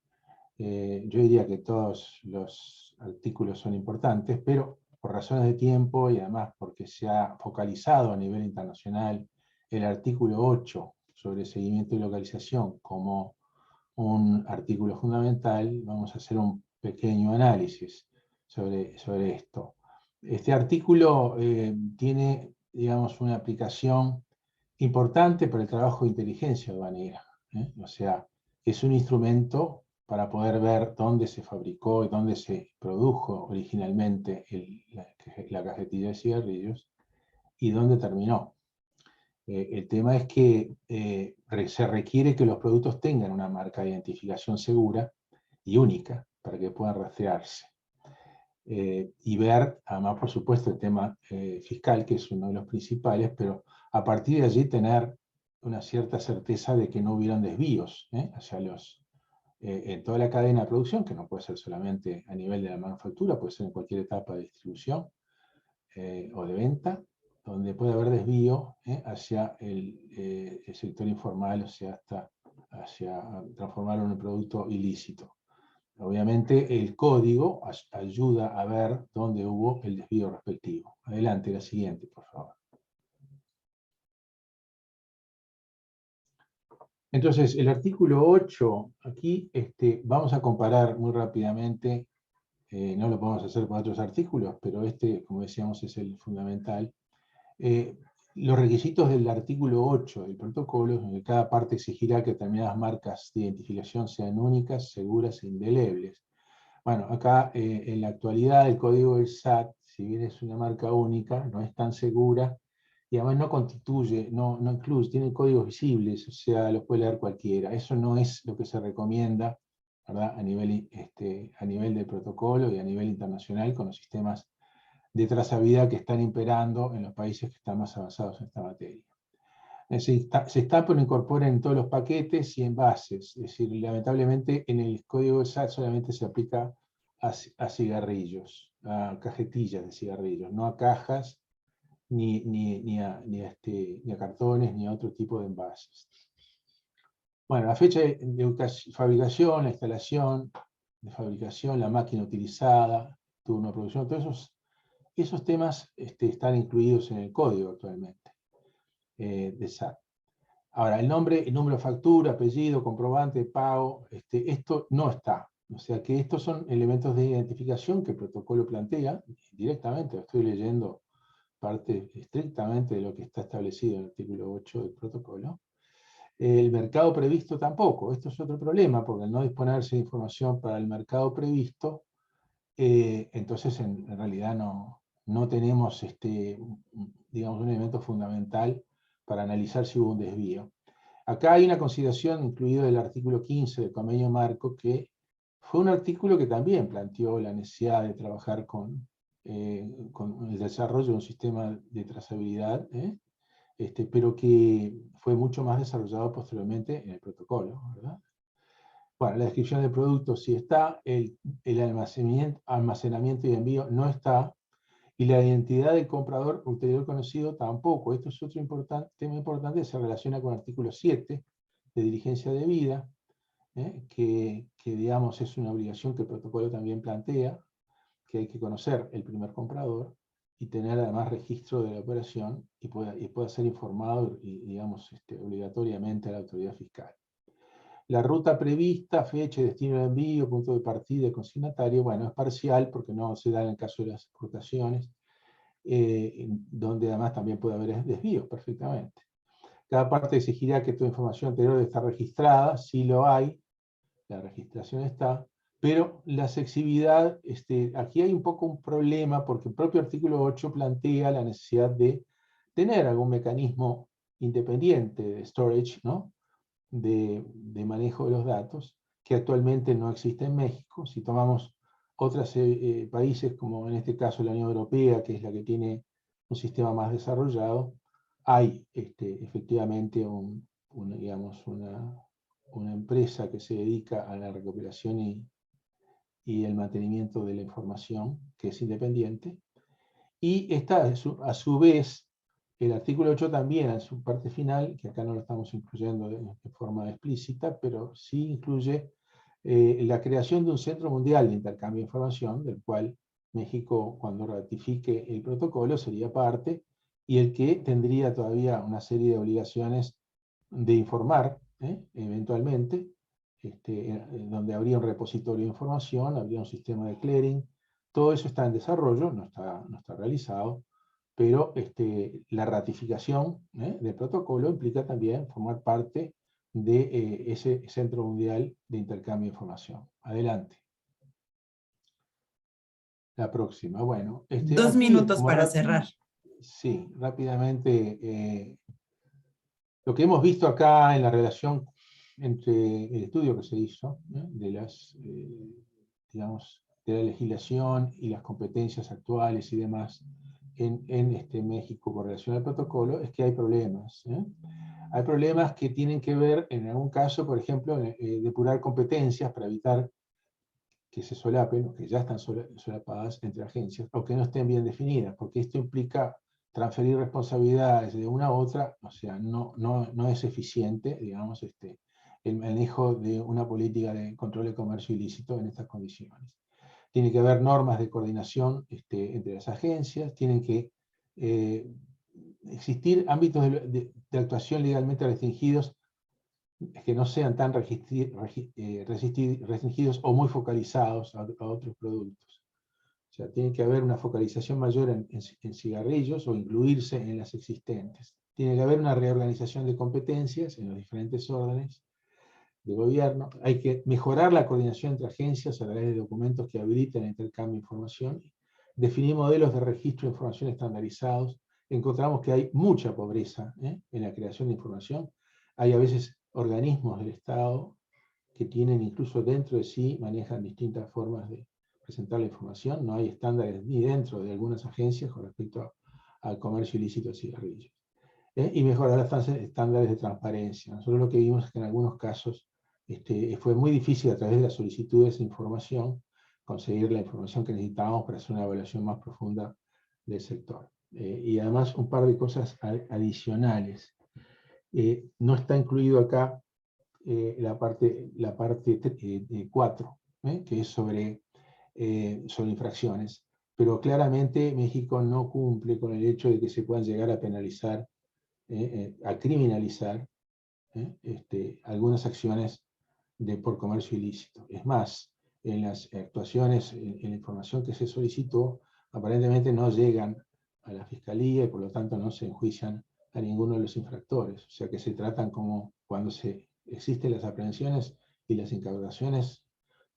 yo diría que todos los artículos son importantes, pero por razones de tiempo y además porque se ha focalizado a nivel internacional el artículo 8 sobre seguimiento y localización como un artículo fundamental, vamos a hacer un pequeño análisis sobre esto. Este artículo tiene, digamos, una aplicación importante para el trabajo de inteligencia aduanera. O sea, es un instrumento para poder ver dónde se fabricó y dónde se produjo originalmente la cajetilla de cigarrillos y dónde terminó. El tema es que se requiere que los productos tengan una marca de identificación segura y única para que puedan rastrearse. Y ver, además, por supuesto, el tema fiscal, que es uno de los principales, pero a partir de allí tener una cierta certeza de que no hubieran desvíos hacia en toda la cadena de producción, que no puede ser solamente a nivel de la manufactura, puede ser en cualquier etapa de distribución o de venta, donde puede haber desvío hacia el sector informal, o sea, hacia transformarlo en un producto ilícito. Obviamente el código ayuda a ver dónde hubo el desvío respectivo. Adelante, la siguiente, por favor. Entonces, el artículo 8, aquí vamos a comparar muy rápidamente, no lo podemos hacer con otros artículos, pero como decíamos, es el fundamental. Los requisitos del artículo 8 del protocolo, en que cada parte exigirá que determinadas marcas de identificación sean únicas, seguras e indelebles. Bueno, acá en la actualidad el código del SAT, si bien es una marca única, no es tan segura y además no constituye, no incluye, tiene códigos visibles, o sea, los puede leer cualquiera. Eso no es lo que se recomienda, ¿verdad? A nivel del protocolo y a nivel internacional con los sistemas de trazabilidad que están imperando en los países que están más avanzados en esta materia. Se está por incorporar en todos los paquetes y envases, es decir, lamentablemente en el código SAT solamente se aplica a cigarrillos, a cajetillas de cigarrillos, no a cajas, ni a cartones, ni a otro tipo de envases. Bueno, la fecha de fabricación, la instalación de fabricación, la máquina utilizada, turno de producción, todos esos temas están incluidos en el código actualmente de SAT. Ahora, el número de factura, apellido, comprobante, pago, esto no está. O sea que estos son elementos de identificación que el protocolo plantea directamente. Estoy leyendo parte estrictamente de lo que está establecido en el artículo 8 del protocolo. El mercado previsto tampoco. Esto es otro problema, porque al no disponerse de información para el mercado previsto, entonces en realidad no tenemos digamos, un elemento fundamental para analizar si hubo un desvío. Acá hay una consideración incluida del artículo 15 del convenio marco, que fue un artículo que también planteó la necesidad de trabajar con el desarrollo de un sistema de trazabilidad, pero que fue mucho más desarrollado posteriormente en el protocolo, ¿verdad? Bueno, la descripción del producto sí está, el almacenamiento y envío no está, y la identidad del comprador ulterior conocido tampoco. Esto es otro tema importante, se relaciona con el artículo 7 de diligencia debida, que digamos es una obligación que el protocolo también plantea, que hay que conocer el primer comprador y tener además registro de la operación y pueda ser informado digamos, obligatoriamente a la autoridad fiscal. La ruta prevista, fecha y destino de envío, punto de partida y consignatario, bueno, es parcial porque no se da en el caso de las exportaciones, donde además también puede haber desvíos perfectamente. Cada parte exigirá que toda información anterior debe estar registrada, si lo hay, la registración está, pero la sexividad, aquí hay un poco un problema porque el propio artículo 8 plantea la necesidad de tener algún mecanismo independiente de storage, ¿no? de manejo de los datos, que actualmente no existe en México. Si tomamos otros países, como en este caso la Unión Europea, que es la que tiene un sistema más desarrollado, hay efectivamente digamos, una empresa que se dedica a la recopilación y el mantenimiento de la información, que es independiente, y esta a su vez, el artículo 8 también en su parte final, que acá no lo estamos incluyendo de forma explícita, pero sí incluye la creación de un centro mundial de intercambio de información, del cual México, cuando ratifique el protocolo, sería parte, y el que tendría todavía una serie de obligaciones de informar, eventualmente, donde habría un repositorio de información, habría un sistema de clearing. Todo eso está en desarrollo, no está realizado, pero la ratificación del protocolo implica también formar parte de ese Centro Mundial de Intercambio de Información. Adelante. La próxima, bueno. 2 minutos para cerrar. Sí, rápidamente. Lo que hemos visto acá en la relación entre el estudio que se hizo, digamos, de la legislación y las competencias actuales y demás en México con relación al protocolo, es que hay problemas. Hay problemas que tienen que ver, en algún caso, por ejemplo, depurar competencias para evitar que se solapen, o que ya están solapadas entre agencias, o que no estén bien definidas, porque esto implica transferir responsabilidades de una a otra, o sea, no es eficiente, digamos, el manejo de una política de control de comercio ilícito en estas condiciones. Tiene que haber normas de coordinación entre las agencias, tienen que existir ámbitos de actuación legalmente restringidos que no sean tan restringidos o muy focalizados a otros productos. O sea, tiene que haber una focalización mayor en cigarrillos o incluirse en las existentes. Tiene que haber una reorganización de competencias en los diferentes órdenes de gobierno. Hay que mejorar la coordinación entre agencias a través de documentos que habiliten el intercambio de información. Definir modelos de registro de información estandarizados. Encontramos que hay mucha pobreza en la creación de información. Hay a veces organismos del Estado que tienen incluso dentro de sí, manejan distintas formas de presentar la información. No hay estándares ni dentro de algunas agencias con respecto al comercio ilícito de cigarrillos. Y mejorar los estándares de transparencia. Nosotros lo que vimos es que en algunos casos fue muy difícil a través de las solicitudes de información conseguir la información que necesitábamos para hacer una evaluación más profunda del sector. Y además un par de cosas adicionales. No está incluido acá la parte 4, que es sobre infracciones, pero claramente México no cumple con el hecho de que se puedan llegar a penalizar, a criminalizar algunas acciones por comercio ilícito. Es más, en las actuaciones, en la información que se solicitó, aparentemente no llegan a la fiscalía y por lo tanto no se enjuician a ninguno de los infractores. O sea que se tratan como cuando existen las aprehensiones y las incautaciones,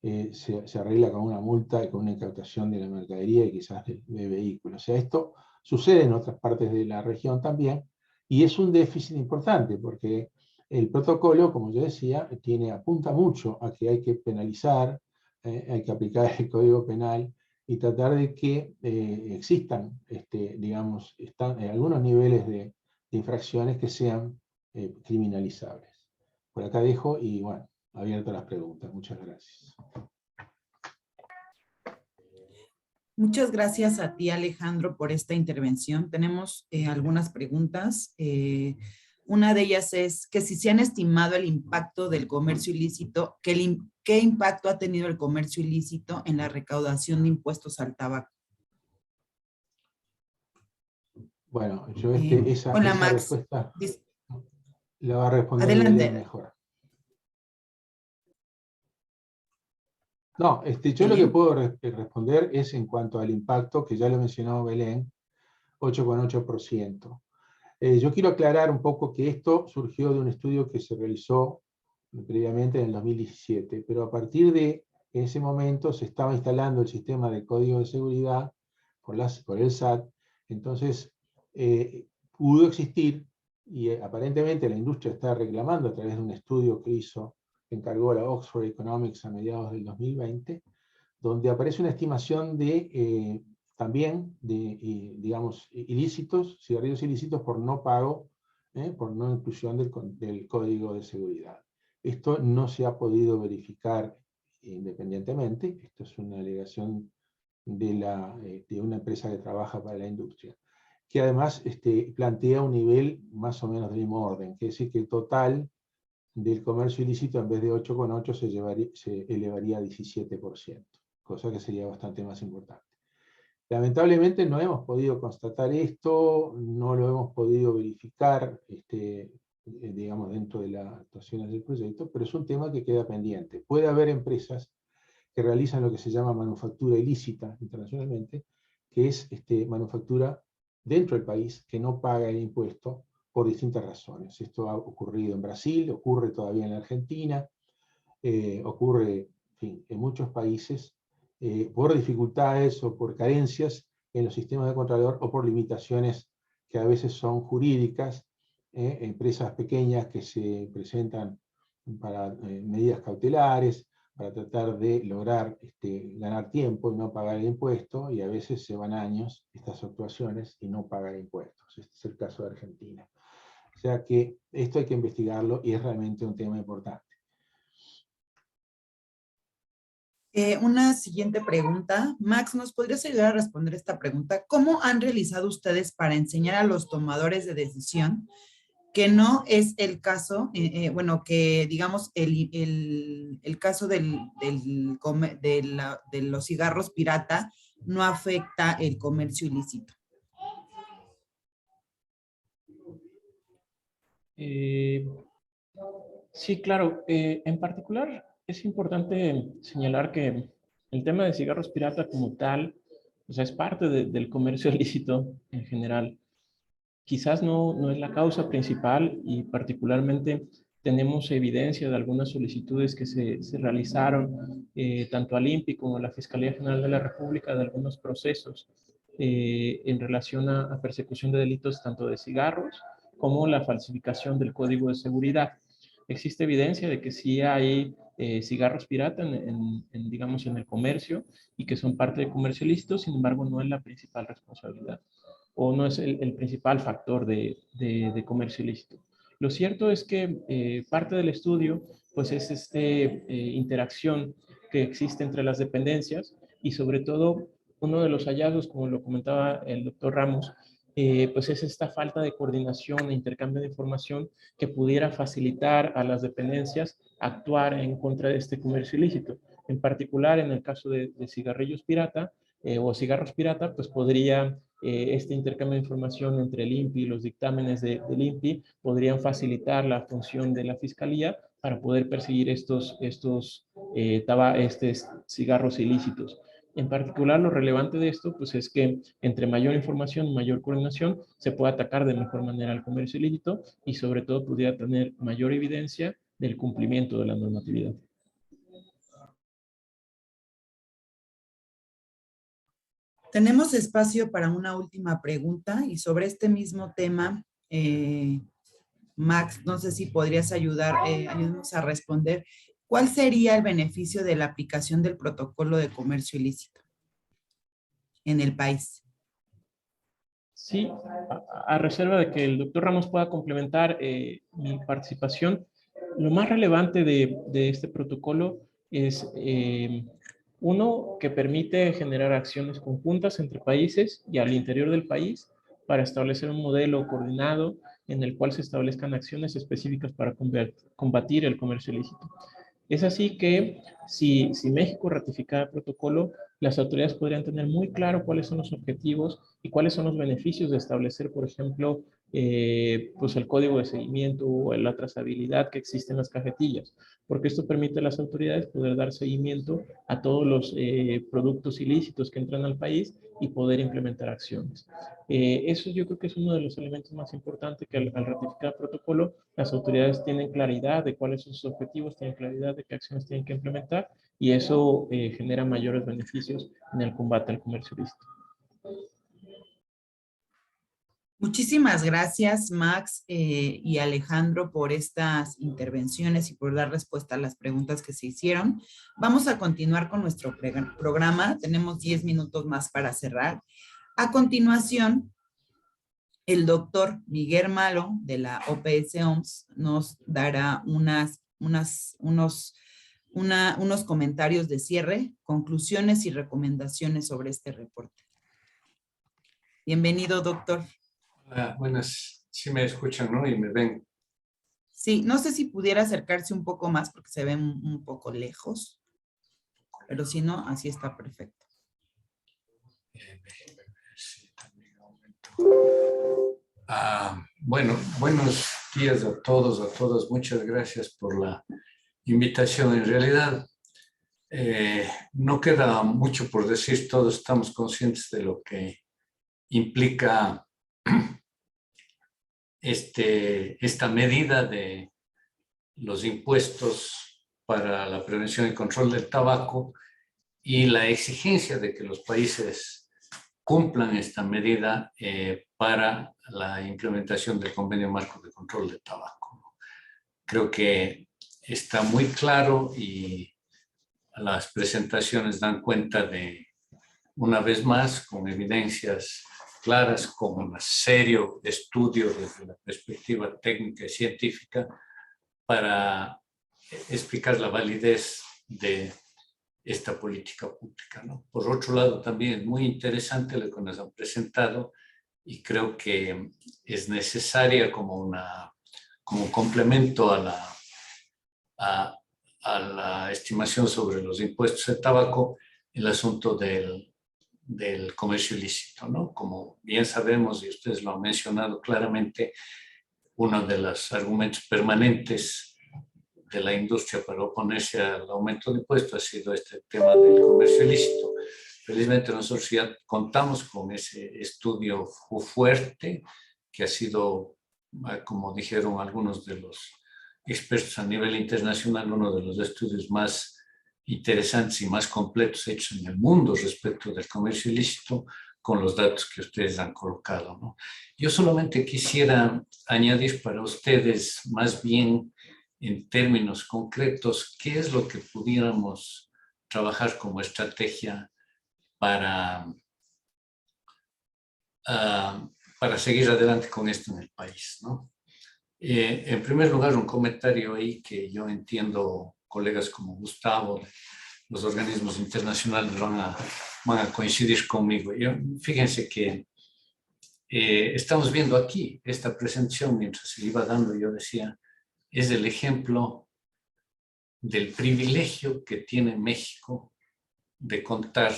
se arregla con una multa y con una incautación de la mercadería y quizás de vehículos. O sea, esto sucede en otras partes de la región también, y es un déficit importante porque el protocolo, como yo decía, apunta mucho a que hay que penalizar, hay que aplicar el Código Penal y tratar de que existan, digamos, algunos niveles de infracciones que sean criminalizables. Por acá dejo y, bueno, abierto a las preguntas. Muchas gracias. Muchas gracias a ti, Alejandro, por esta intervención. Tenemos algunas preguntas. Una de ellas es que si se han estimado el impacto del comercio ilícito, ¿qué impacto ha tenido el comercio ilícito en la recaudación de impuestos al tabaco? Bueno, yo Hola, esa Max. respuesta la va a responder Adelante. Belén mejor. No, yo lo que puedo responder es en cuanto al impacto, que ya lo mencionó Belén, 8,8%. Yo quiero aclarar un poco que esto surgió de un estudio que se realizó previamente en el 2017, pero a partir de ese momento se estaba instalando el sistema de código de seguridad por el SAT, entonces pudo existir, y aparentemente la industria está reclamando a través de un estudio que encargó la Oxford Economics a mediados del 2020, donde aparece una estimación de también de, digamos, ilícitos, cigarrillos ilícitos por no pago, por no inclusión del código de seguridad. Esto no se ha podido verificar independientemente, esto es una alegación de una empresa que trabaja para la industria, que además plantea un nivel más o menos del mismo orden, que es decir, que el total del comercio ilícito en vez de 8,8 se elevaría a 17%, cosa que sería bastante más importante. Lamentablemente no hemos podido constatar esto, no lo hemos podido verificar, digamos, dentro de las actuaciones del proyecto, pero es un tema que queda pendiente. Puede haber empresas que realizan lo que se llama manufactura ilícita internacionalmente, que es manufactura dentro del país que no paga el impuesto por distintas razones. Esto ha ocurrido en Brasil, ocurre todavía en la Argentina, ocurre, en fin, en muchos países, por dificultades o por carencias en los sistemas de controlador o por limitaciones que a veces son jurídicas, empresas pequeñas que se presentan para medidas cautelares, para tratar de lograr ganar tiempo y no pagar el impuesto, y a veces se van años estas actuaciones y no pagan impuestos. Este es el caso de Argentina. O sea que esto hay que investigarlo y es realmente un tema importante. Una siguiente pregunta. Max, ¿nos podrías ayudar a responder esta pregunta? ¿Cómo han realizado ustedes para enseñar a los tomadores de decisión que no es el caso, bueno, que digamos el caso de los cigarros pirata no afecta el comercio ilícito? Sí, claro. En particular, es importante señalar que el tema de cigarros pirata como tal, o sea, es parte del comercio ilícito en general. Quizás no es la causa principal, y particularmente tenemos evidencia de algunas solicitudes que se realizaron tanto al INPI como a la Fiscalía General de la República, de algunos procesos en relación a persecución de delitos tanto de cigarros como la falsificación del código de seguridad. Existe evidencia de que sí hay cigarros pirata digamos, en el comercio, y que son parte del comercio ilícito. Sin embargo, no es la principal responsabilidad, o no es el principal factor de comercio ilícito. Lo cierto es que parte del estudio pues es esta interacción que existe entre las dependencias, y sobre todo uno de los hallazgos, como lo comentaba el doctor Ramos, pues es esta falta de coordinación e intercambio de información que pudiera facilitar a las dependencias actuar en contra de este comercio ilícito. En particular, en el caso de cigarrillos pirata o cigarros pirata, pues podría este intercambio de información entre el INPI y los dictámenes del INPI podrían facilitar la función de la Fiscalía para poder perseguir estos cigarros ilícitos. En particular, lo relevante de esto pues es que entre mayor información, mayor coordinación, se puede atacar de mejor manera al comercio ilícito, y sobre todo pudiera tener mayor evidencia del cumplimiento de la normatividad. Tenemos espacio para una última pregunta, y sobre este mismo tema, Max, no sé si podrías ayudarnos a responder. ¿Cuál sería el beneficio de la aplicación del protocolo de comercio ilícito en el país? Sí, a reserva de que el doctor Ramos pueda complementar mi participación, lo más relevante de este protocolo es, uno, que permite generar acciones conjuntas entre países y al interior del país para establecer un modelo coordinado en el cual se establezcan acciones específicas para combatir el comercio ilícito. Es así que si México ratificara el protocolo, las autoridades podrían tener muy claro cuáles son los objetivos y cuáles son los beneficios de establecer, por ejemplo, pues el código de seguimiento o la trazabilidad que existe en las cajetillas, porque esto permite a las autoridades poder dar seguimiento a todos los productos ilícitos que entran al país y poder implementar acciones. Eso yo creo que es uno de los elementos más importantes, que al ratificar el protocolo, las autoridades tienen claridad de cuáles son sus objetivos, tienen claridad de qué acciones tienen que implementar, y eso genera mayores beneficios en el combate al comercio ilícito. Muchísimas gracias, Max y Alejandro, por estas intervenciones y por dar respuesta a las preguntas que se hicieron. Vamos a continuar con nuestro programa. Tenemos 10 minutos más para cerrar. A continuación, el doctor Miguel Malo, de la OPS OMS, nos dará unos comentarios de cierre, conclusiones y recomendaciones sobre este reporte. Bienvenido, doctor. Hola, buenas. Sí me escuchan, ¿no? Y me ven. Sí, no sé si pudiera acercarse un poco más porque se ven un poco lejos, pero si no, así está perfecto. Bueno, buenos días a todos, a todas. Muchas gracias por la invitación. En realidad, no queda mucho por decir. Todos estamos conscientes de lo que implica esta medida de los impuestos para la prevención y control del tabaco y la exigencia de que los países cumplan esta medida para la implementación del Convenio Marco de Control del Tabaco. Creo que está muy claro y las presentaciones dan cuenta de, una vez más, con evidencias claras, con un serio estudio desde la perspectiva técnica y científica para explicar la validez de esta política pública, ¿no? Por otro lado, también es muy interesante lo que nos han presentado y creo que es necesaria como complemento a la estimación sobre los impuestos de tabaco, el asunto del comercio ilícito, ¿no? Como bien sabemos, y ustedes lo han mencionado claramente, uno de los argumentos permanentes de la industria para oponerse al aumento de impuestos ha sido este tema del comercio ilícito. Felizmente nosotros ya contamos con ese estudio fuerte que ha sido, como dijeron algunos de los expertos a nivel internacional, uno de los estudios más interesantes y más completos hechos en el mundo respecto del comercio ilícito, con los datos que ustedes han colocado, ¿no? Yo solamente quisiera añadir para ustedes, más bien en términos concretos, qué es lo que pudiéramos trabajar como estrategia para seguir adelante con esto en el país, ¿no? En primer lugar, un comentario ahí que yo entiendo, colegas como Gustavo, los organismos internacionales van a coincidir conmigo. Fíjense que estamos viendo aquí esta presentación, mientras se iba dando, yo decía, es el ejemplo del privilegio que tiene México de contar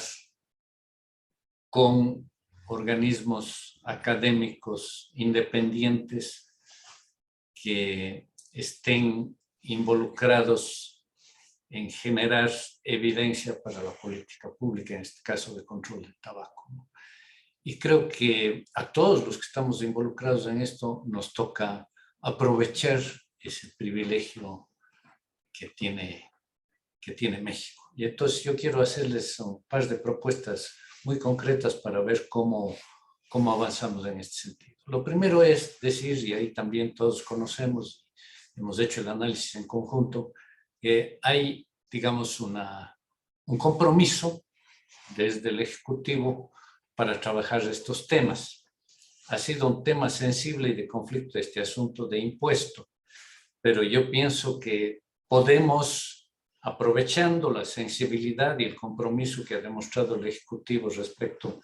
con organismos académicos independientes que estén involucrados en generar evidencia para la política pública, en este caso de control del tabaco, ¿no? Y creo que a todos los que estamos involucrados en esto nos toca aprovechar ese privilegio que tiene México. Y entonces yo quiero hacerles un par de propuestas muy concretas para ver cómo avanzamos en este sentido. Lo primero es decir, y ahí también todos conocemos, hemos hecho el análisis en conjunto, que hay, digamos, un compromiso desde el Ejecutivo para trabajar estos temas. Ha sido un tema sensible y de conflicto este asunto de impuesto, pero yo pienso que podemos, aprovechando la sensibilidad y el compromiso que ha demostrado el Ejecutivo respecto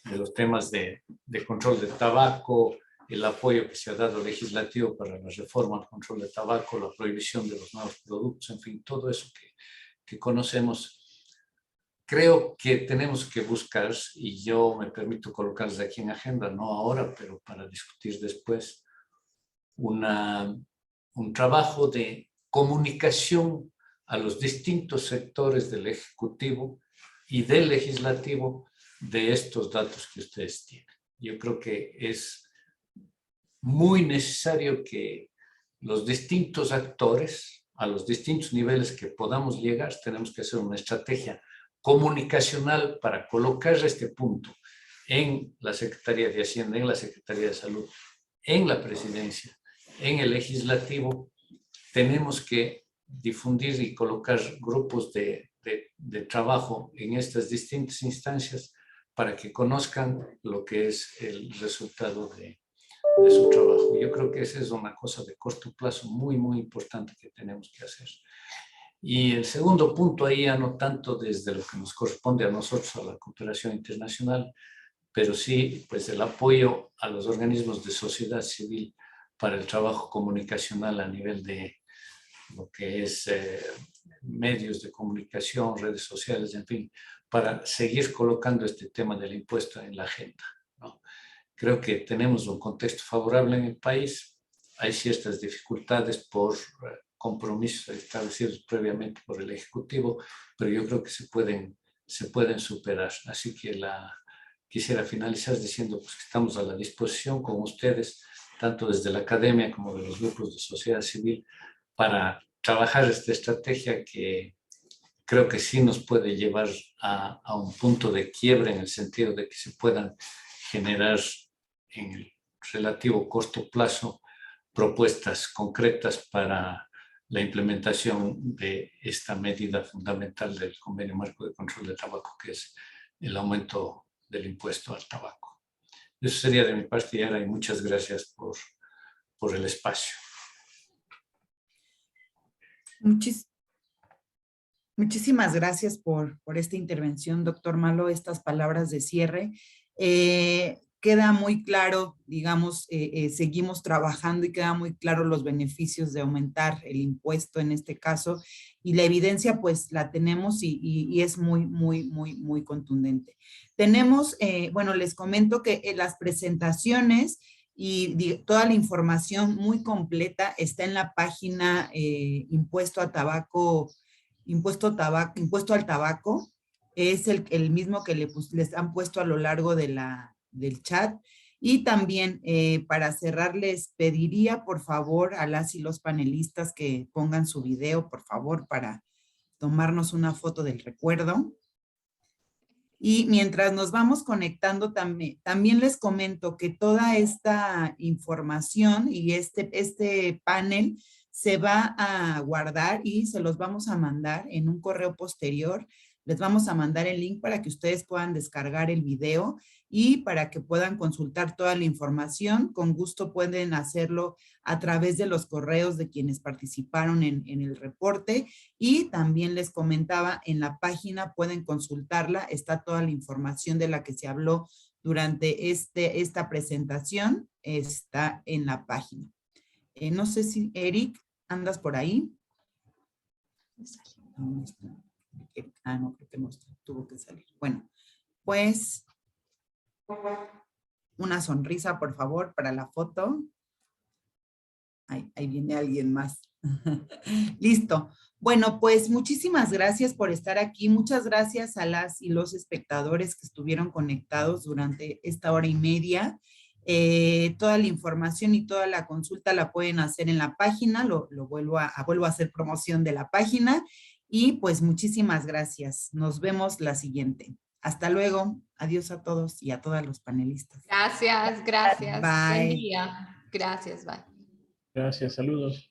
de los temas de control del tabaco, el apoyo que se ha dado legislativo para la reforma al control de tabaco, la prohibición de los nuevos productos, en fin, todo eso que conocemos. Creo que tenemos que buscar, y yo me permito colocar desde aquí en agenda, no ahora, pero para discutir después, un trabajo de comunicación a los distintos sectores del Ejecutivo y del Legislativo de estos datos que ustedes tienen. Yo creo que es muy necesario que los distintos actores, a los distintos niveles que podamos llegar, tenemos que hacer una estrategia comunicacional para colocar este punto en la Secretaría de Hacienda, en la Secretaría de Salud, en la Presidencia, en el Legislativo. Tenemos que difundir y colocar grupos de trabajo en estas distintas instancias para que conozcan lo que es el resultado de su trabajo. Yo creo que esa es una cosa de corto plazo muy, muy importante que tenemos que hacer. Y el segundo punto ahí, ya no tanto desde lo que nos corresponde a nosotros, a la cooperación internacional, pero sí pues el apoyo a los organismos de sociedad civil para el trabajo comunicacional a nivel de lo que es medios de comunicación, redes sociales, en fin, para seguir colocando este tema del impuesto en la agenda, ¿no? Creo que tenemos un contexto favorable en el país. Hay ciertas dificultades por compromisos establecidos previamente por el Ejecutivo, pero yo creo que se pueden superar. Así que quisiera finalizar diciendo pues, que estamos a la disposición con ustedes, tanto desde la academia como de los grupos de sociedad civil, para trabajar esta estrategia que creo que sí nos puede llevar a un punto de quiebre en el sentido de que se puedan generar en el relativo corto plazo propuestas concretas para la implementación de esta medida fundamental del Convenio Marco de Control de Tabaco, que es el aumento del impuesto al tabaco. Eso sería de mi parte, Yara, y muchas gracias por el espacio. Muchísimas gracias por esta intervención, doctor Malo, estas palabras de cierre. Queda muy claro, digamos, seguimos trabajando y queda muy claro los beneficios de aumentar el impuesto en este caso, y la evidencia pues la tenemos y es muy contundente. Tenemos, bueno, les comento que las presentaciones y toda la información muy completa está en la página Impuesto al Tabaco, es el mismo que les han puesto a lo largo del chat. Y también para cerrar les pediría por favor a las y los panelistas que pongan su video por favor para tomarnos una foto del recuerdo. Y mientras nos vamos conectando también les comento que toda esta información y este panel se va a guardar y se los vamos a mandar en un correo posterior. Les vamos a mandar el link para que ustedes puedan descargar el video y para que puedan consultar toda la información. Con gusto pueden hacerlo a través de los correos de quienes participaron en el reporte. Y también les comentaba, en la página pueden consultarla, está toda la información de la que se habló durante esta presentación, está en la página. No sé si, Eric, ¿andas por ahí? No, creo que no tuvo que salir. Bueno, pues una sonrisa, por favor, para la foto. Ahí viene alguien más. Listo. Bueno, pues muchísimas gracias por estar aquí. Muchas gracias a las y los espectadores que estuvieron conectados durante esta hora y media. Toda la información y toda la consulta la pueden hacer en la página. Vuelvo a hacer promoción de la página. Y pues muchísimas gracias. Nos vemos la siguiente. Hasta luego. Adiós a todos y a todos los panelistas. Gracias. Bye. Buen día. Gracias, bye. Gracias, saludos.